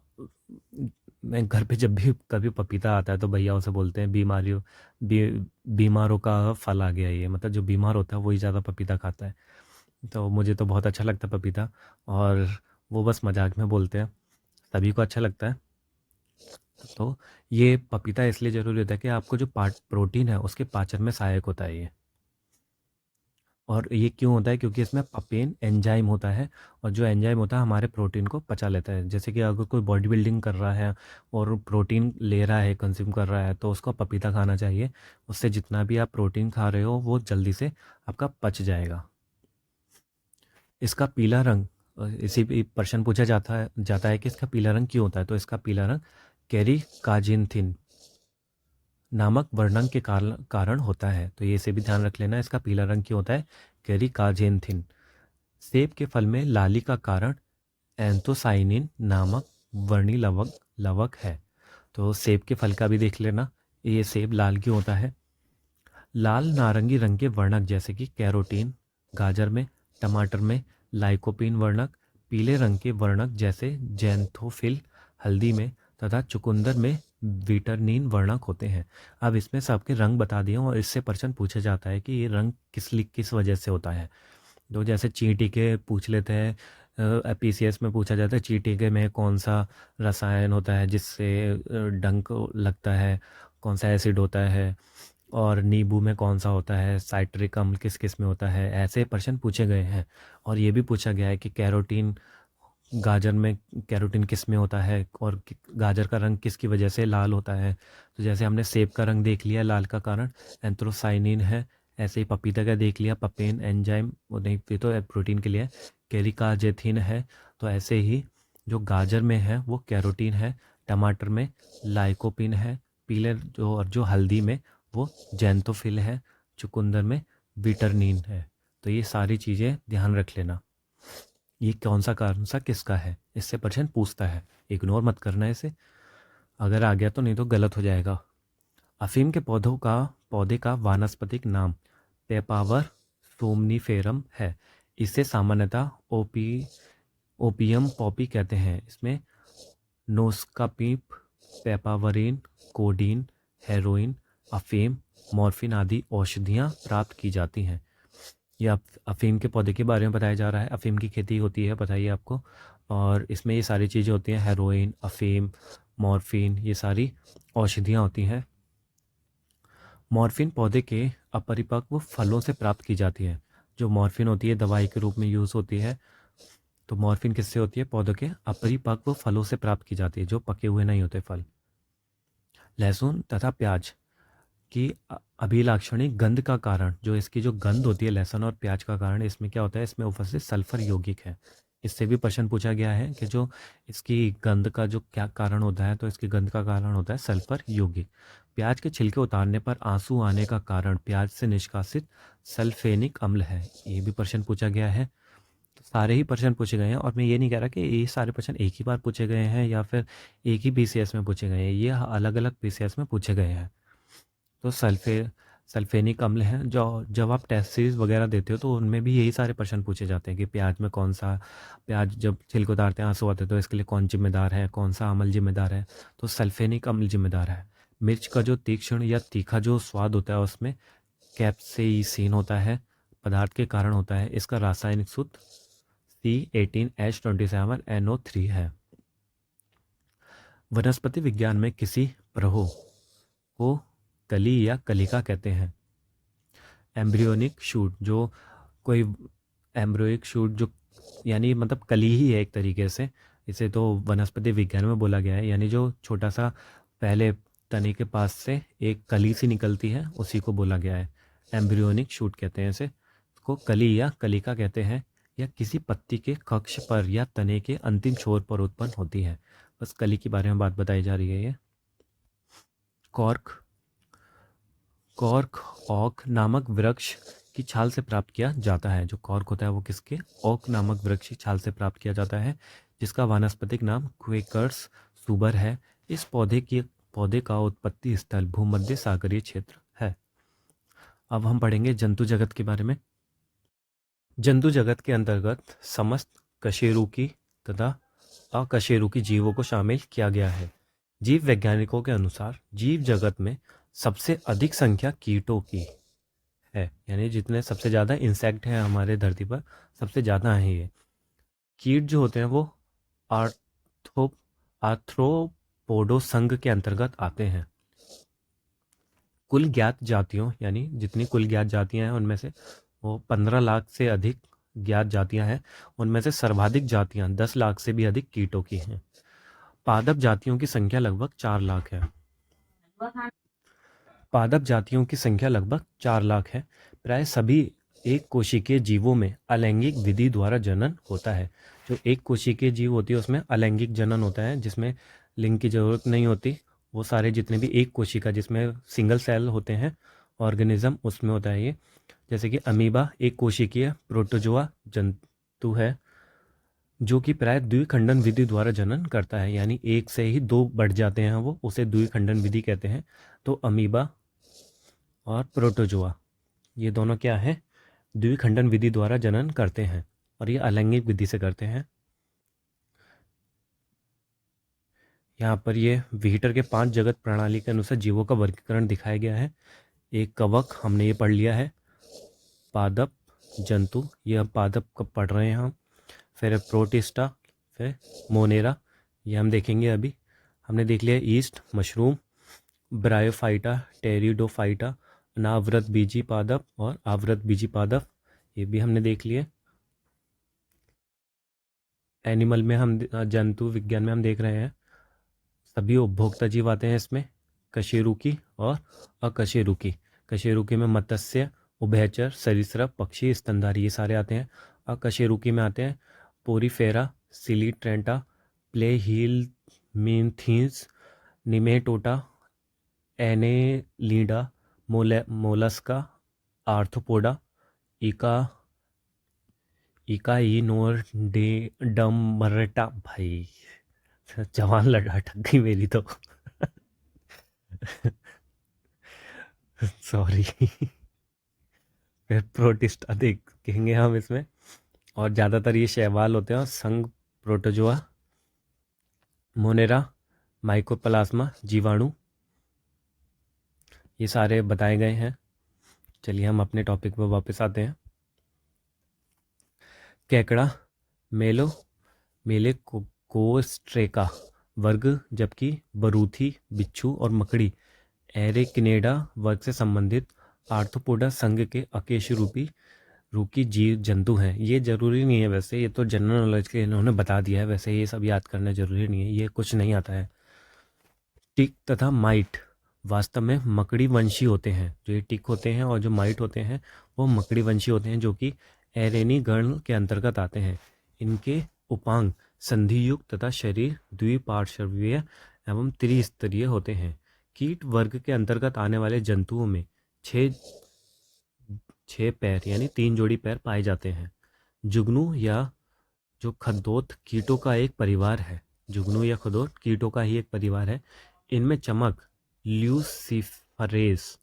मैं घर पे जब भी कभी पपीता आता है तो भैया उसे बोलते हैं बीमारों का फल आ गया ये, मतलब जो बीमार होता है वही ज़्यादा पपीता खाता है। तो मुझे तो बहुत अच्छा लगता है पपीता, और वो बस मजाक में बोलते हैं, सभी को अच्छा लगता है। तो ये पपीता इसलिए ज़रूरी होता है कि आपको जो प्रोटीन है उसके पाचन में सहायक होता है ये। और ये क्यों होता है? क्योंकि इसमें पपेन एंजाइम होता है, और जो एंजाइम होता है हमारे प्रोटीन को पचा लेता है। जैसे कि अगर कोई बॉडी बिल्डिंग कर रहा है और प्रोटीन ले रहा है, कंज्यूम कर रहा है, तो उसको पपीता खाना चाहिए। उससे जितना भी आप प्रोटीन खा रहे हो वो जल्दी से आपका पच जाएगा। इसका पीला रंग, इसी पे प्रश्न पूछा जाता है कि इसका पीला रंग क्यों होता है। तो इसका पीला रंग कैरी काजिनथिन नामक वर्णन के कारण होता है। तो ये से भी ध्यान रख लेना, इसका पीला रंग क्यों होता है, कैरी काजेंथिन। सेब के फल में लाली का कारण एंथोसाइनिन नामक वर्णी लवक है। तो सेब के फल का भी देख लेना, ये सेब लाल क्यों होता है। लाल नारंगी रंग के वर्णक जैसे कि कैरोटीन गाजर में, टमाटर में लाइकोपीन वर्णक, पीले रंग के वर्णक जैसे जैंथोफिल हल्दी में तथा चुकंदर में विटरनीन वर्णक होते हैं। अब इसमें सबके रंग बता दिए और इससे प्रश्न पूछा जाता है कि ये रंग किस वजह से होता है। तो जैसे चींटी के पूछ लेते हैं, पीसीएस में पूछा जाता है चींटी के में कौन सा रसायन होता है जिससे डंक लगता है, कौन सा एसिड होता है, और नींबू में कौन सा होता है, साइट्रिक अम्ल किस किस में होता है। ऐसे प्रश्न पूछे गए हैं। और ये भी पूछा गया है कि कैरोटीन, गाजर में कैरोटीन किस में होता है और गाजर का रंग किसकी वजह से लाल होता है। तो जैसे हमने सेब का रंग देख लिया लाल का कारण एंथ्रोसाइनिन है, ऐसे ही पपीता का देख लिया पपेन एंजाइम, वो नहीं, ये तो प्रोटीन के लिए कैरिकाजेथिन है। तो ऐसे ही जो गाजर में है वो कैरोटीन है, टमाटर में लाइकोपिन है, पीले जो हल्दी में वो जैंथोफिल है, चुकंदर में विटरनिन है। तो ये सारी चीज़ें ध्यान रख लेना। ये कौन सा कारण सा किसका है, इससे प्रश्न पूछता है, इग्नोर मत करना इसे, अगर आ गया तो, नहीं तो गलत हो जाएगा। अफीम के पौधे का वानस्पतिक नाम पेपावर सोमनीफेरम है। इसे सामान्यतः ओपियम पॉपी कहते हैं। इसमें नोस्कापीप, पेपावरिन, कोडीन, हेरोइन, अफीम, मॉर्फिन आदि औषधियाँ प्राप्त की जाती हैं। ये अफीम के पौधे के बारे में बताया जा रहा है। अफीम की खेती होती है, बताइए आपको, और इसमें ये सारी चीज़ें होती हैं, हेरोइन, अफीम, मॉर्फिन, ये सारी औषधियाँ होती हैं। मॉर्फिन पौधे के अपरिपक्व फलों से प्राप्त की जाती है। जो मॉर्फिन होती है दवाई के रूप में यूज़ होती है, तो मॉर्फिन किससे होती है, पौधों के अपरिपक्व फलों से प्राप्त की जाती है, जो पके हुए नहीं होते फल। लहसुन तथा प्याज की अभिलाक्षणिक गंध का कारण, जो इसकी जो गंध होती है लहसुन और प्याज का कारण, इसमें क्या होता है, इसमें उपस्थित सल्फर यौगिक है। इससे भी प्रश्न पूछा गया है कि जो इसकी गंध का जो क्या कारण होता है, तो इसकी गंध का कारण होता है सल्फर यौगिक। प्याज के छिलके उतारने पर आंसू आने का कारण प्याज से निष्कासित सल्फेनिक अम्ल है। ये भी प्रश्न पूछा गया है। तो सारे ही प्रश्न पूछे गए हैं, और मैं ये नहीं कह रहा कि ये सारे प्रश्न एक ही बार पूछे गए हैं या फिर एक ही बीसीएस में पूछे गए हैं, ये अलग अलग बीसीएस में पूछे गए हैं। तो सल्फेनिक अम्ल हैं, जो जब आप टेस्ट सीरीज वगैरह देते हो तो उनमें भी यही सारे प्रश्न पूछे जाते हैं कि प्याज में कौन सा, प्याज जब छिलके उतारते हैं आंसू आते हैं तो इसके लिए कौन जिम्मेदार है, कौन सा अम्ल जिम्मेदार है, तो सल्फेनिक अम्ल जिम्मेदार है। मिर्च का जो तीक्ष्ण या तीखा जो स्वाद होता है उसमें कैप्सेइसिन होता है, पदार्थ के कारण होता है। इसका रासायनिक सूत्र C18H27NO3 है। वनस्पति विज्ञान में किसी प्रहो को कली या कलिका कहते हैं। एम्ब्रियोनिक शूट, जो कोई एम्ब्रियोनिक शूट जो यानी मतलब कली ही है एक तरीके से, इसे तो वनस्पति विज्ञान में बोला गया है, यानी जो छोटा सा पहले तने के पास से एक कली सी निकलती है उसी को बोला गया है, एम्ब्रियोनिक शूट कहते हैं इसे। इसको कली या कलिका कहते हैं। या किसी पत्ती के कक्ष पर या तने के अंतिम छोर पर उत्पन्न होती है। बस कली के बारे में बात बताई जा रही है। ये कॉर्क कॉर्क ओक नामक वृक्ष की छाल से प्राप्त किया जाता है। जो कॉर्क होता है वो किसके, ओक नामक वृक्ष की छाल से प्राप्त किया जाता है, जिसका वानस्पतिक नाम क्वेकर्स सुबर है। इस पौधे का उत्पत्ति स्थल भूमध्य सागरीय क्षेत्र है। अब हम पढ़ेंगे जंतु जगत के बारे में। जंतु जगत के अंतर्गत समस्त कशेरुकी तथा अकशेरुकी जीवों को शामिल किया गया है। जीव वैज्ञानिकों के अनुसार जीव जगत में सबसे अधिक संख्या कीटों की है, यानी जितने सबसे ज़्यादा इंसेक्ट हैं हमारे धरती पर, सबसे ज़्यादा हैं ये। कीट जो होते हैं वो आर्थ्रोपोडो संघ के अंतर्गत आते हैं। कुल ज्ञात जातियों, यानी जितनी कुल ज्ञात जातियां हैं उनमें से वो 15 लाख से अधिक ज्ञात जातियां हैं। उनमें से सर्वाधिक जातियां 10 लाख से भी अधिक कीटों की हैं। पादप जातियों की संख्या लगभग 4 लाख है। पादप जातियों की संख्या लगभग 4 लाख है। प्राय सभी एक कोशिकीय जीवों में अलैंगिक विधि द्वारा जनन होता है। जो एक कोशिकीय जीव होती है उसमें अलैंगिक जनन होता है, जिसमें लिंग की जरूरत नहीं होती। वो सारे जितने भी एक कोशिका जिसमें सिंगल सेल होते हैं ऑर्गेनिज्म, उसमें होता है ये। जैसे कि अमीबा एक कोशिकीय प्रोटोजोआ जंतु है, जो कि प्राय द्विखंडन विधि द्वारा जनन करता है, यानी एक से ही दो बढ़ जाते हैं, वो उसे द्विखंडन विधि कहते हैं। तो अमीबा और प्रोटोजोआ ये दोनों क्या है, द्विखंडन विधि द्वारा जनन करते हैं, और ये अलैंगिक विधि से करते हैं। यहाँ पर ये व्हीटर के 5 जगत प्रणाली के अनुसार जीवों का वर्गीकरण दिखाया गया है। एक कवक हमने ये पढ़ लिया है, पादप जंतु, ये अब पादप का पढ़ रहे हैं हम। फिर प्रोटिस्टा, फिर मोनेरा, ये हम देखेंगे अभी। हमने देख लिया ईस्ट, मशरूम, ब्रायोफाइटा, टेरिडोफाइटा, अनावृत बीजी पादप और आवृत बीजी पादप, ये भी हमने देख लिए। एनिमल में हम जंतु विज्ञान में हम देख रहे हैं सभी उपभोक्ता जीव आते हैं इसमें, कशेरुकी और अकशेरुकी। कशेरुकी में मत्स्य, उभयचर, सरीसृप, पक्षी, स्तनधारी, ये सारे आते हैं। अकशेरुकी में आते हैं पोरीफेरा, सिलीट्रेंटा, प्लेहिलमिन्थीज, निमेटोटा, एनेलिडा, मोलस्का, आर्थ्रोपोडा, इका इकाइनोडेडमरटा। भाई जवान लड़ा अटक गई मेरी तो। सॉरी। फिर प्रोटिस्टा देखेंगे हम इसमें, और ज़्यादातर ये शैवाल होते हैं, और संघ प्रोटोजोआ, मोनेरा, माइकोप्लाज्मा, जीवाणु, ये सारे बताए गए हैं। चलिए हम अपने टॉपिक पर वापस आते हैं। केकड़ा, मेलो मेले कोस्ट्रेका वर्ग, जबकि बरूथी, बिच्छू और मकड़ी एरेकिनेडा वर्ग से संबंधित आर्थ्रोपोडा संघ के रूकी जीव जंतु हैं। ये जरूरी नहीं है वैसे, ये तो जनरल नॉलेज के इन्होंने बता दिया है, वैसे ये सब याद करना जरूरी नहीं है, ये कुछ नहीं आता है। टिक तथा माइट वास्तव में मकड़ी वंशी होते हैं। जो ये टिक होते हैं और जो माइट होते हैं वो मकड़ी वंशी होते हैं, जो कि एरेनी गण के अंतर्गत आते हैं। इनके उपांग संधियुक्त तथा शरीर द्विपार्श्वीय एवं त्रिस्तरीय होते हैं। कीट वर्ग के अंतर्गत आने वाले जंतुओं में छह छह पैर यानी 3 जोड़ी पैर पाए जाते हैं। जुगनू या जो खद्दोत कीटों का एक परिवार है, जुगनू या खद्दोत कीटों का ही एक परिवार है। इनमें चमक ल्यूसिफरेस,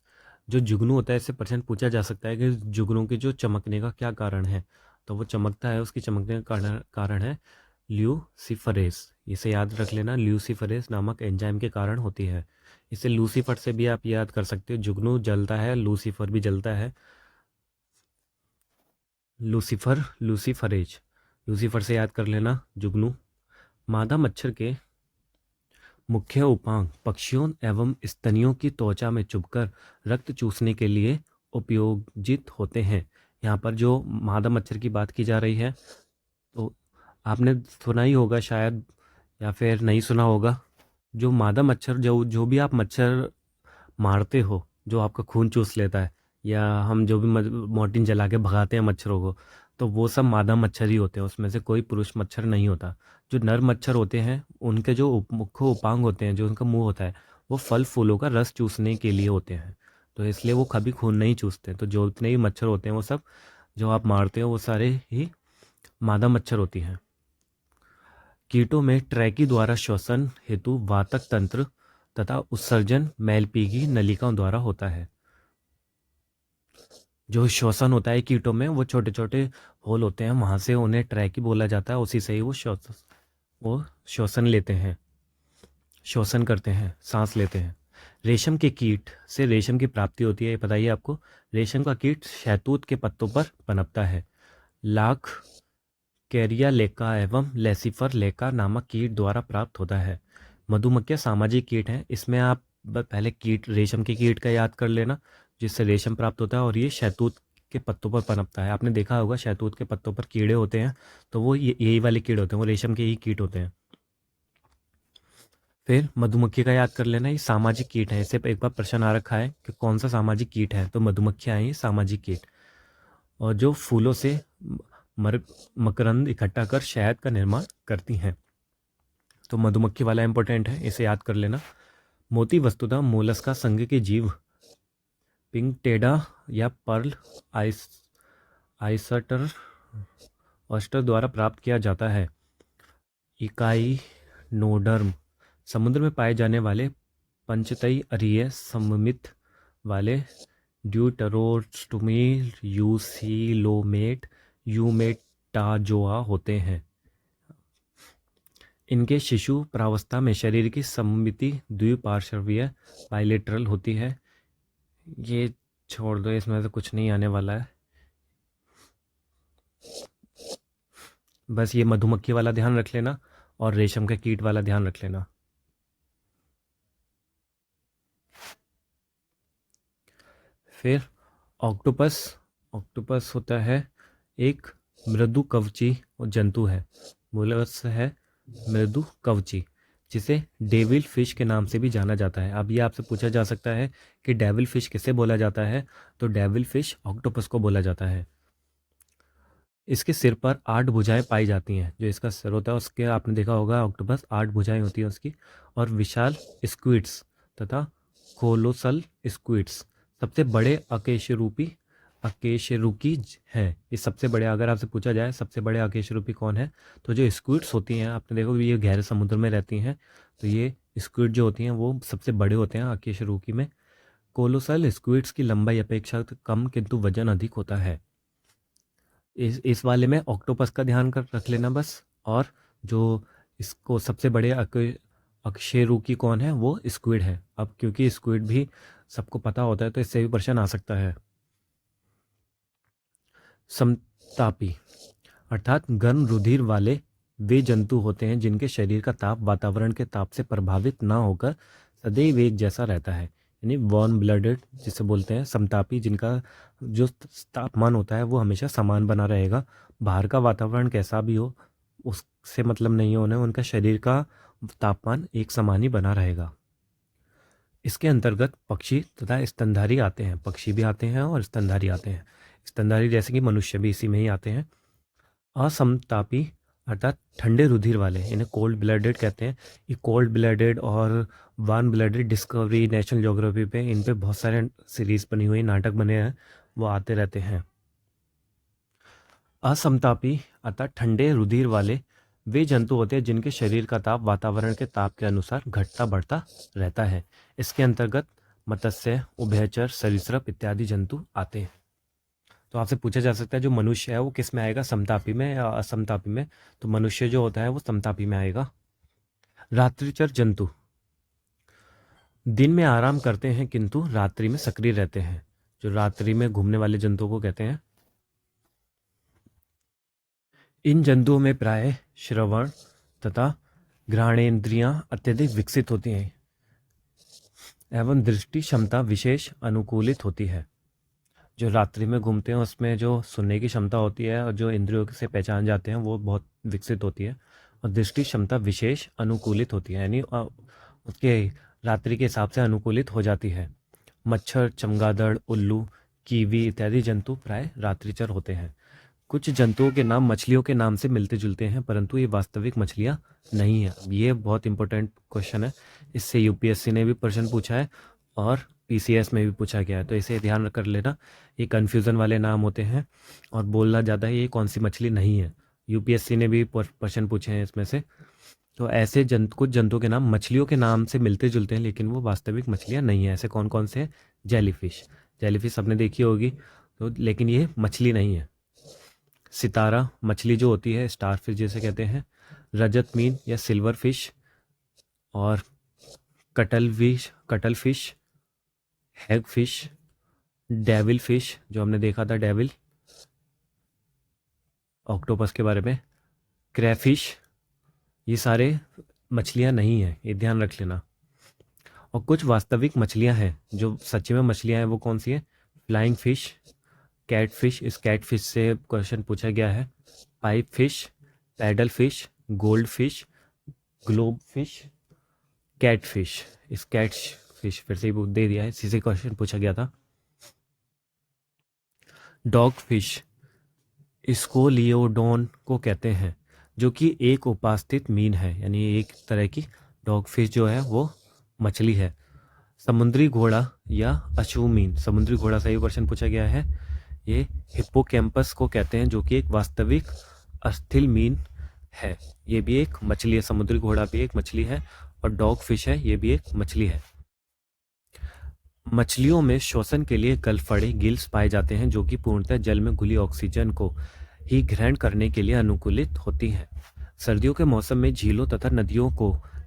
जो जुगनू होता है, इससे प्रश्न पूछा जा सकता है कि जुगनू के जो चमकने का क्या कारण है, तो वो चमकता है, उसकी चमकने का कारण है ल्यूसिफरेस। इसे याद रख लेना, ल्यूसिफरेस नामक एंजाइम के कारण होती है। इसे लूसीफर से भी आप याद कर सकते हो, जुगनू जलता है, लूसीफर भी जलता है। लूसीफरेज, लूसीफर से याद कर लेना जुगनू। मादा मच्छर के मुख्य उपांग पक्षियों एवं स्तनियों की त्वचा में चुभकर रक्त चूसने के लिए उपयोजित होते हैं। यहाँ पर जो मादा मच्छर की बात की जा रही है, तो आपने सुना ही होगा शायद, या फिर नहीं सुना होगा। जो मादा मच्छर, जो भी आप मच्छर मारते हो, जो आपका खून चूस लेता है, या हम जो भी मोर्टिन जला के भगाते हैं मच्छरों को, तो वो सब मादा मच्छर ही होते हैं, उसमें से कोई पुरुष मच्छर नहीं होता। जो नर मच्छर होते हैं, उनके जो मुख्य उपांग होते हैं, जो उनका मुंह होता है, वो फल फूलों का रस चूसने के लिए होते हैं, तो इसलिए वो कभी खून नहीं चूसते। तो जो इतने भी मच्छर होते हैं, वो सब जो आप मारते हो, वो सारे ही मादा मच्छर होती हैं। कीटों में ट्रैकी द्वारा श्वसन हेतु वातक तंत्र तथा उत्सर्जन मैलपीगी नलिकाओं द्वारा होता है। जो श्वसन होता है कीटों में, वो छोटे छोटे होल होते हैं, वहाँ से उन्हें ट्रैकी बोला जाता है, उसी से ही वो श्वसन लेते हैं, श्वसन करते हैं, सांस लेते हैं। रेशम के कीट से रेशम की प्राप्ति होती है, ये बताइए आपको। रेशम का कीट शहतूत के पत्तों पर पनपता है। लाख कैरिया लेका एवं लेसिफर लेका नामक कीट द्वारा प्राप्त होता है। मधुमक्खियाँ सामाजिक कीट हैं। इसमें आप पहले कीट, रेशम के कीट का याद कर लेना, जिससे रेशम प्राप्त होता है, और ये शहतूत के पत्तों पर पनपता है। आपने देखा होगा शहतूत के पत्तों पर कीड़े होते हैं, तो वो यही वाले कीड़े होते हैं, वो रेशम के ही कीट होते हैं। फिर मधुमक्खी का याद कर लेना, ये सामाजिक कीट है। इससे एक बार प्रश्न आ रखा है कि कौन सा सामाजिक कीट है, तो मधुमक्खियाँ हैं सामाजिक कीट, और जो फूलों से मकरंद इकट्ठा कर शहद का निर्माण करती हैं। तो मधुमक्खी वाला इंपॉर्टेंट है, इसे याद कर लेना। मोती वस्तुतः मोलस्का संघ के जीव पिंकटेडा या पर्ल आइसटर ऑस्टर द्वारा प्राप्त किया जाता है। इकाई नोडर्म समुद्र में पाए जाने वाले पंचतई अरीय सममित वाले ड्यूटरोस्टोमी यूसिलोमेट यूमेटाजोआ होते हैं। इनके शिशु प्रावस्था में शरीर की सममिति द्विपार्श्वीय बाइलेटरल होती है। ये छोड़ दो, इसमें से कुछ नहीं आने वाला है, बस ये मधुमक्खी वाला ध्यान रख लेना और रेशम के कीट वाला ध्यान रख लेना। फिर ऑक्टोपस, ऑक्टोपस होता है एक मृदु कवची जंतु है, मोलस्क है मृदु कवची, जिसे डेविल फिश के नाम से भी जाना जाता है। अब ये आपसे पूछा जा सकता है कि डेविल फिश किसे बोला जाता है, तो डेविल फिश ऑक्टोपस को बोला जाता है। इसके सिर पर 8 भुजाएं पाई जाती हैं। जो इसका सिर होता है, उसके आपने देखा होगा ऑक्टोपस 8 भुजाएं होती हैं उसकी, और विशाल स्क्विड्स तथा कोलोसल स्क्विड्स सबसे बड़े अकेशरूकी है। ये सबसे बड़े, अगर आपसे पूछा जाए सबसे बड़े अकेशरूपी कौन है, तो जो स्क्विड्स होती हैं, आपने देखो ये गहरे समुद्र में रहती हैं, तो ये स्क्विड जो होती हैं वो सबसे बड़े होते हैं अकेशरूकी में। कोलोसल स्क्विड्स की लंबाई अपेक्षाकृत कम किंतु वजन अधिक होता है। इस वाले में ऑक्टोपस का ध्यान कर रख लेना बस। और जो इसको सबसे बड़े अकशेरुकी कौन है, वो स्क्विड है। अब क्योंकि स्क्विड भी सबको पता होता है तो इससे भी प्रश्न आ सकता है। समतापी अर्थात गर्म रुधिर वाले वे जंतु होते हैं जिनके शरीर का ताप वातावरण के ताप से प्रभावित ना होकर सदैव एक जैसा रहता है, यानी वार्म ब्लडेड जिसे बोलते हैं। समतापी जिनका जो तापमान होता है वो हमेशा समान बना रहेगा, बाहर का वातावरण कैसा भी हो उससे मतलब नहीं है उन्हें, उनका शरीर का तापमान एक समान ही बना रहेगा। इसके अंतर्गत पक्षी तथा स्तनधारी आते हैं, पक्षी भी आते हैं और स्तनधारी आते हैं। स्तनधारी जैसे कि मनुष्य भी इसी में ही आते हैं। असमतापी अर्थात ठंडे रुधिर वाले, इन्हें कोल्ड ब्लडेड कहते हैं। ये कोल्ड ब्लडेड और warm blooded discovery, national geography पे, इन पे बहुत सारे सीरीज बनी हुई, नाटक बने हैं, वो आते रहते हैं। असमतापी अर्थात ठंडे रुधिर वाले वे जंतु होते हैं जिनके शरीर का ताप वातावरण के ताप के अनुसार घटता बढ़ता रहता है। इसके अंतर्गत मत्स्य, उभयचर, सरीसृप इत्यादि जंतु आते हैं। तो आपसे पूछा जा सकता है जो मनुष्य है वो किस में आएगा, समतापी में या असमतापी में? तो मनुष्य जो होता है वो समतापी में आएगा। रात्रिचर जंतु दिन में आराम करते हैं किंतु रात्रि में सक्रिय रहते हैं, जो रात्रि में घूमने वाले जंतुओं को कहते हैं। इन जंतुओं में प्राय श्रवण तथा घ्राणेन्द्रियां अत्यधिक विकसित होती हैं एवं दृष्टि क्षमता विशेष अनुकूलित होती है। जो रात्रि में घूमते हैं उसमें जो सुनने की क्षमता होती है और जो इंद्रियों से पहचान जाते हैं वो बहुत विकसित होती है, और दृष्टि क्षमता विशेष अनुकूलित होती है, यानी उसके रात्रि के हिसाब से अनुकूलित हो जाती है। मच्छर, चमगादड़, उल्लू, कीवी इत्यादि जंतु प्राय रात्रिचर होते हैं। कुछ जंतुओं के नाम मछलियों के नाम से मिलते जुलते हैं परंतु ये वास्तविक मछलियाँ नहीं है। ये बहुत इंपॉर्टेंट क्वेश्चन है, इससे यूपीएससी ने भी प्रश्न पूछा है और पीसीएस में भी पूछा गया है, तो इसे ध्यान कर लेना। ये कन्फ्यूज़न वाले नाम होते हैं और बोलना ज़्यादा है ये कौन सी मछली नहीं है। यूपीएससी ने भी प्रश्न पूछे हैं इसमें से। तो ऐसे कुछ जंतुओं के नाम मछलियों के नाम से मिलते जुलते हैं लेकिन वो वास्तविक मछलियाँ नहीं है। ऐसे कौन कौन से हैं? जेलीफिश, जेलीफिश सबने देखी होगी, तो लेकिन ये मछली नहीं है। सितारा मछली जो होती है, स्टार फिश जिसे कहते हैं। रजत मीन या सिल्वर फिश, और कटल फिश, हैग फिश, डेविल फिश जो हमने देखा था डेविल ऑक्टोपस के बारे में, क्रैफिश, ये सारे मछलियाँ नहीं हैं, ये ध्यान रख लेना। और कुछ वास्तविक मछलियाँ हैं जो सच्ची में मछलियाँ हैं, वो कौन सी है? फ्लाइंग फिश, कैटफिश, इस कैटफिश से क्वेश्चन पूछा गया है। Pipe fish, pedal fish, gold fish, globe fish, catfish. इस कैट फिश फिर से दे दिया है, इसी से क्वेश्चन पूछा गया था। डॉग फिश इसको लियोडोन को कहते हैं, जो कि एक उपास्थित मीन है, यानी एक तरह की डॉग फिश जो है वो मछली है। समुद्री घोड़ा या अशु मीन, समुद्री घोड़ा से ही क्वेश्चन पूछा गया है। ये हिप्पोकैम्पस को कहते हैं जो कि एक वास्तविक अस्थिल मीन है, ये भी एक मछली है। समुद्री घोड़ा भी एक मछली है और डॉग फिश है, ये भी एक मछली है। मछलियों में श्वसन के लिए गलफड़े गिल्स पाए जाते हैं जो कि पूर्णतः जल में घुली ऑक्सीजन को ही ग्रहण करने के लिए अनुकूलित होती हैं। सर्दियों के मौसम में झीलों तथा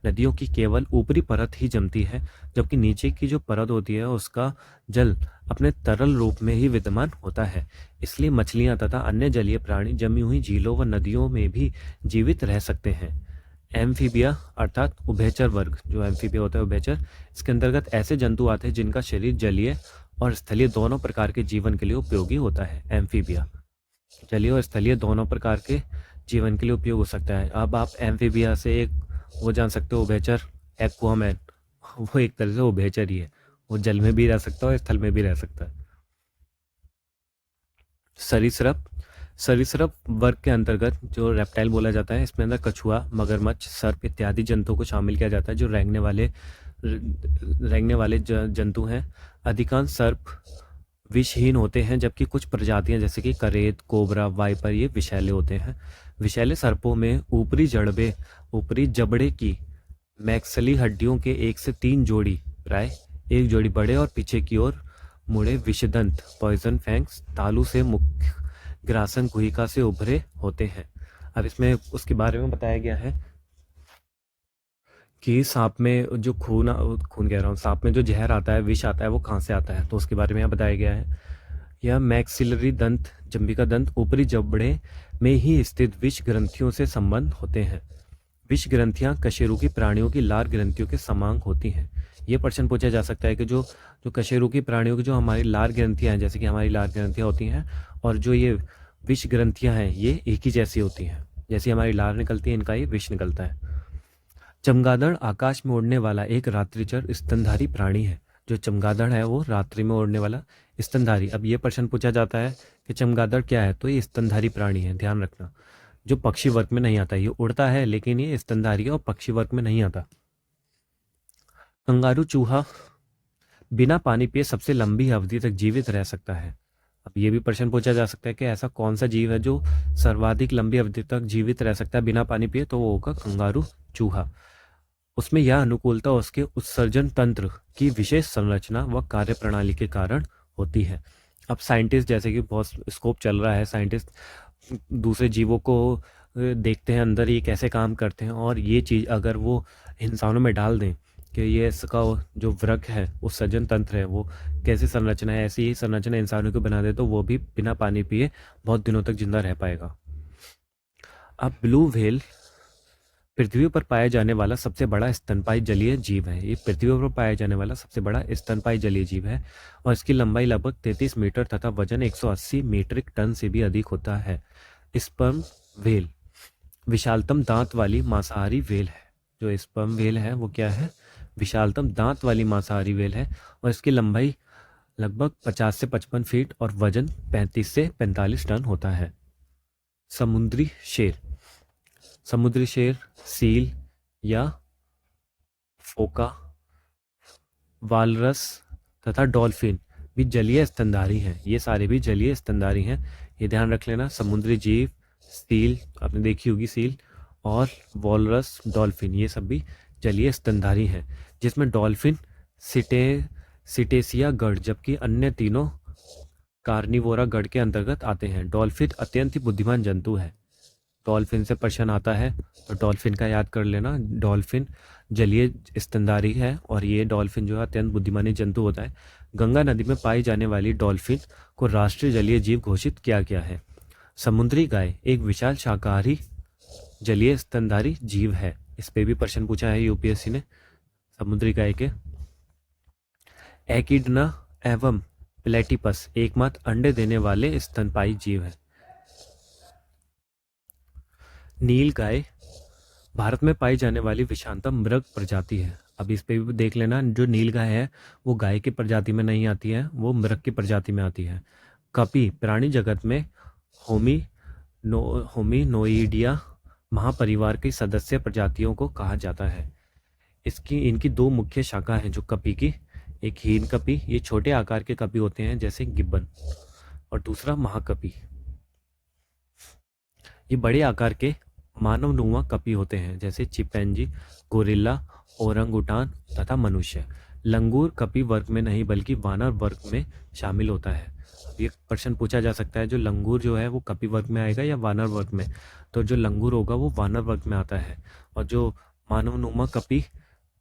नदियों की केवल ऊपरी परत ही जमती है, जबकि नीचे की जो परत होती है उसका जल अपने तरल रूप में ही विद्यमान होता है। इसलिए मछलियां तथा अन्य जलीय प्राणी जमी हुई झीलों व नदियों में भी जीवित रह सकते हैं। एम्फीबिया अर्थात उभयचर वर्ग, जो एम्फीबिया होता है उभयचर, इसके अंतर्गत ऐसे जंतु आते हैं जिनका शरीर जलीय और स्थलीय दोनों प्रकार के जीवन के लिए उपयोगी होता है। एम्फीबिया जलीय और स्थलीय दोनों प्रकार के जीवन के लिए उपयोग हो सकता है। अब आप एम्फीबिया से एक वो जान सकते हो, उभयचर एक्वामैन, वो एक तरह से उभयचर ही है, वो जल में भी रह सकता है और स्थल में भी रह सकता है। सरीसृप वर्ग के अंतर्गत जो रेप्टाइल बोला जाता है, इसमें अंदर कछुआ, मगरमच्छ, सर्प इत्यादि जंतुओं को शामिल किया जाता है जो रेंगने वाले रेंगने वाले जंतु हैं। अधिकांश सर्प विषहीन होते हैं, जबकि कुछ प्रजातियां जैसे कि करेत, कोबरा, वाइपर ये विषैले होते हैं। विषैले सर्पों में ऊपरी जबड़े की मैक्सली हड्डियों के 1 से 3 जोड़ी, प्राय एक जोड़ी बड़े और पीछे की ओर मुड़े विषदंत पॉइजन फैंग्स तालू से मुख्य ग्रासन गुहिका से उभरे होते हैं। अब इसमें उसके बारे में बताया गया है कि सांप में जो खून कह रहा हूँ, सांप में जो जहर आता है, विष आता है, वो कहाँ से आता है, तो उसके बारे में यहाँ बताया गया है। यह मैक्सिलरी दंत, जंबिका दंत ऊपरी जबड़े में ही स्थित विष ग्रंथियों से संबंध होते हैं। विष ग्रंथियां कशेरुकी प्राणियों की लार ग्रंथियों के समान होती हैं। ये प्रश्न पूछा जा सकता है कि जो जो कशेरुकी प्राणियों की जो हमारी लार ग्रंथियां हैं, जैसे कि हमारी लार ग्रंथियां होती हैं, और जो ये विष ग्रंथियां हैं, ये एक ही जैसी होती हैं। जैसी हमारी लार निकलती है, इनका ये विष निकलता है। चमगादड़ आकाश में उड़ने वाला एक रात्रिचर स्तनधारी प्राणी है। जो चमगादड़ है वो रात्रि में उड़ने वाला स्तनधारी। अब ये प्रश्न पूछा जाता है कि चमगादड़ क्या है, तो ये स्तनधारी प्राणी है, ध्यान रखना। जो पक्षी वर्ग में नहीं आता, ये उड़ता है लेकिन ये स्तनधारी है और पक्षी वर्ग में नहीं आता। कंगारू चूहा बिना पानी पिए सबसे लंबी अवधि तक जीवित रह सकता है। अब ये भी प्रश्न पूछा जा सकता है कि ऐसा कौन सा जीव है जो सर्वाधिक लंबी अवधि तक जीवित रह सकता है बिना पानी पिए, तो वो होगा कंगारू चूहा। उसमें यह अनुकूलता उसके उत्सर्जन तंत्र की विशेष संरचना व कार्यप्रणाली के कारण होती है। अब साइंटिस्ट, जैसे कि बहुत स्कोप चल रहा है, साइंटिस्ट दूसरे जीवों को देखते हैं अंदर ये कैसे काम करते हैं, और ये चीज़ अगर वो इंसानों में डाल दें कि ये इसका जो वृक्क है, उत्सर्जन तंत्र है, वो कैसे संरचना है, ऐसी ही संरचना इंसानों को बना दे, तो वो भी बिना पानी पिए बहुत दिनों तक जिंदा रह पाएगा। अब ब्लू व्हेल पृथ्वी पर पाया जाने वाला सबसे बड़ा स्तनपायी जलीय जीव है। ये पृथ्वी पर पाया जाने वाला सबसे बड़ा स्तनपायी जलीय जीव है और इसकी लंबाई लगभग 33 मीटर तथा वजन 180 मीट्रिक टन से भी अधिक होता है। स्पर्म व्हेल विशालतम दांत वाली मांसाहारी व्हेल है। जो स्पर्म व्हेल है वो क्या है, विशालतम दांत वाली मांसाहारी व्हेल है और इसकी लंबाई लगभग 50 से 55 फीट और वजन 35 से 45 टन होता है। समुद्री शेर, समुद्री शेर, सील या फोका, वालरस तथा डॉल्फिन भी जलीय स्तनधारी हैं। ये सारे भी जलीय स्तनधारी हैं, ये ध्यान रख लेना। समुद्री जीव, सील आपने देखी होगी सील, और वॉलरस, डॉल्फिन, ये सब भी जलीय स्तनधारी हैं, जिसमें डॉल्फिन सिटेसिया गढ़, जबकि अन्य तीनों कार्निवोरा गढ़ के अंतर्गत आते हैं। डॉल्फिन अत्यंत ही बुद्धिमान जंतु है। डॉल्फिन से प्रश्न आता है तो डॉल्फिन का याद कर लेना। डॉल्फिन जलीय स्तनधारी है और ये डॉल्फिन जो है अत्यंत बुद्धिमानी जंतु होता है। गंगा नदी में पाई जाने वाली डॉल्फिन को राष्ट्रीय जलीय जीव घोषित किया गया है। समुद्री गाय एक विशाल शाकाहारी जलीय स्तनधारी जीव है। इस पे भी प्रश्न पूछा है यूपीएससी ने समुद्री गाय के। एकिडना एवं प्लेटिपस एकमात्र अंडे देने वाले स्तनपायी जीव है। नील गाय भारत में पाई जाने वाली विशालतम मृग प्रजाति है। अब इस पे भी देख लेना, जो नील गाय है वो गाय की प्रजाति में नहीं आती है, वो मृग की प्रजाति में आती है। कपी प्राणी जगत में होमिनोइडिया महापरिवार की सदस्य प्रजातियों को कहा जाता है। इनकी दो मुख्य शाखा हैं जो कपी की, एक हीन कपी, ये छोटे आकार के कपी होते हैं जैसे गिब्बन, और दूसरा महाकपी, ये बड़े आकार के मानवनुमा कपी होते हैं जैसे चिंपैंजी, गोरिल्ला, ओरंगुटान तथा मनुष्य। लंगूर कपी वर्ग में नहीं बल्कि वानर वर्ग में शामिल होता है। ये प्रश्न पूछा जा सकता है जो लंगूर जो है वो कपी वर्ग में आएगा या वानर वर्ग में, तो जो लंगूर होगा वो वानर वर्ग में आता है, और जो मानवनुमा कपी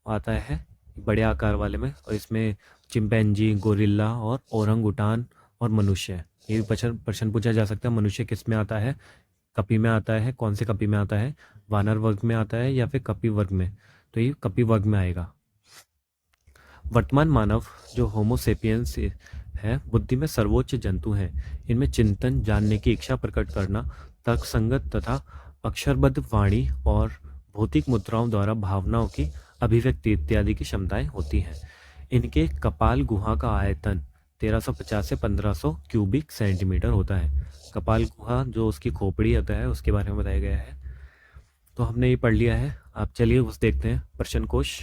आता है बड़े आकार वाले में, और इसमें चिंपैंजी, गोरिल्ला और ओरंगुटान और मनुष्य, ये प्रश्न पूछा जा सकता है। मनुष्य किस में आता है, कपी में आता है, कौन से कपी में आता है, वानर वर्ग में आता है या फिर कपी वर्ग में, तो ये कपी वर्ग में आएगा। वर्तमान मानव जो होमोसेपियंस है बुद्धि में सर्वोच्च जंतु हैं। इनमें चिंतन, जानने की इच्छा प्रकट करना, तर्कसंगत तथा अक्षरबद्ध वाणी और भौतिक मुद्राओं द्वारा भावनाओं की अभिव्यक्ति इत्यादि की क्षमताएं होती हैं। इनके कपाल गुहा का आयतन 1350 से 1500 क्यूबिक सेंटीमीटर होता है। कपाल गुहा जो उसकी खोपड़ी होता है उसके बारे में बताया गया है। तो हमने ये पढ़ लिया है। आप चलिए उस देखते हैं प्रश्न कोश।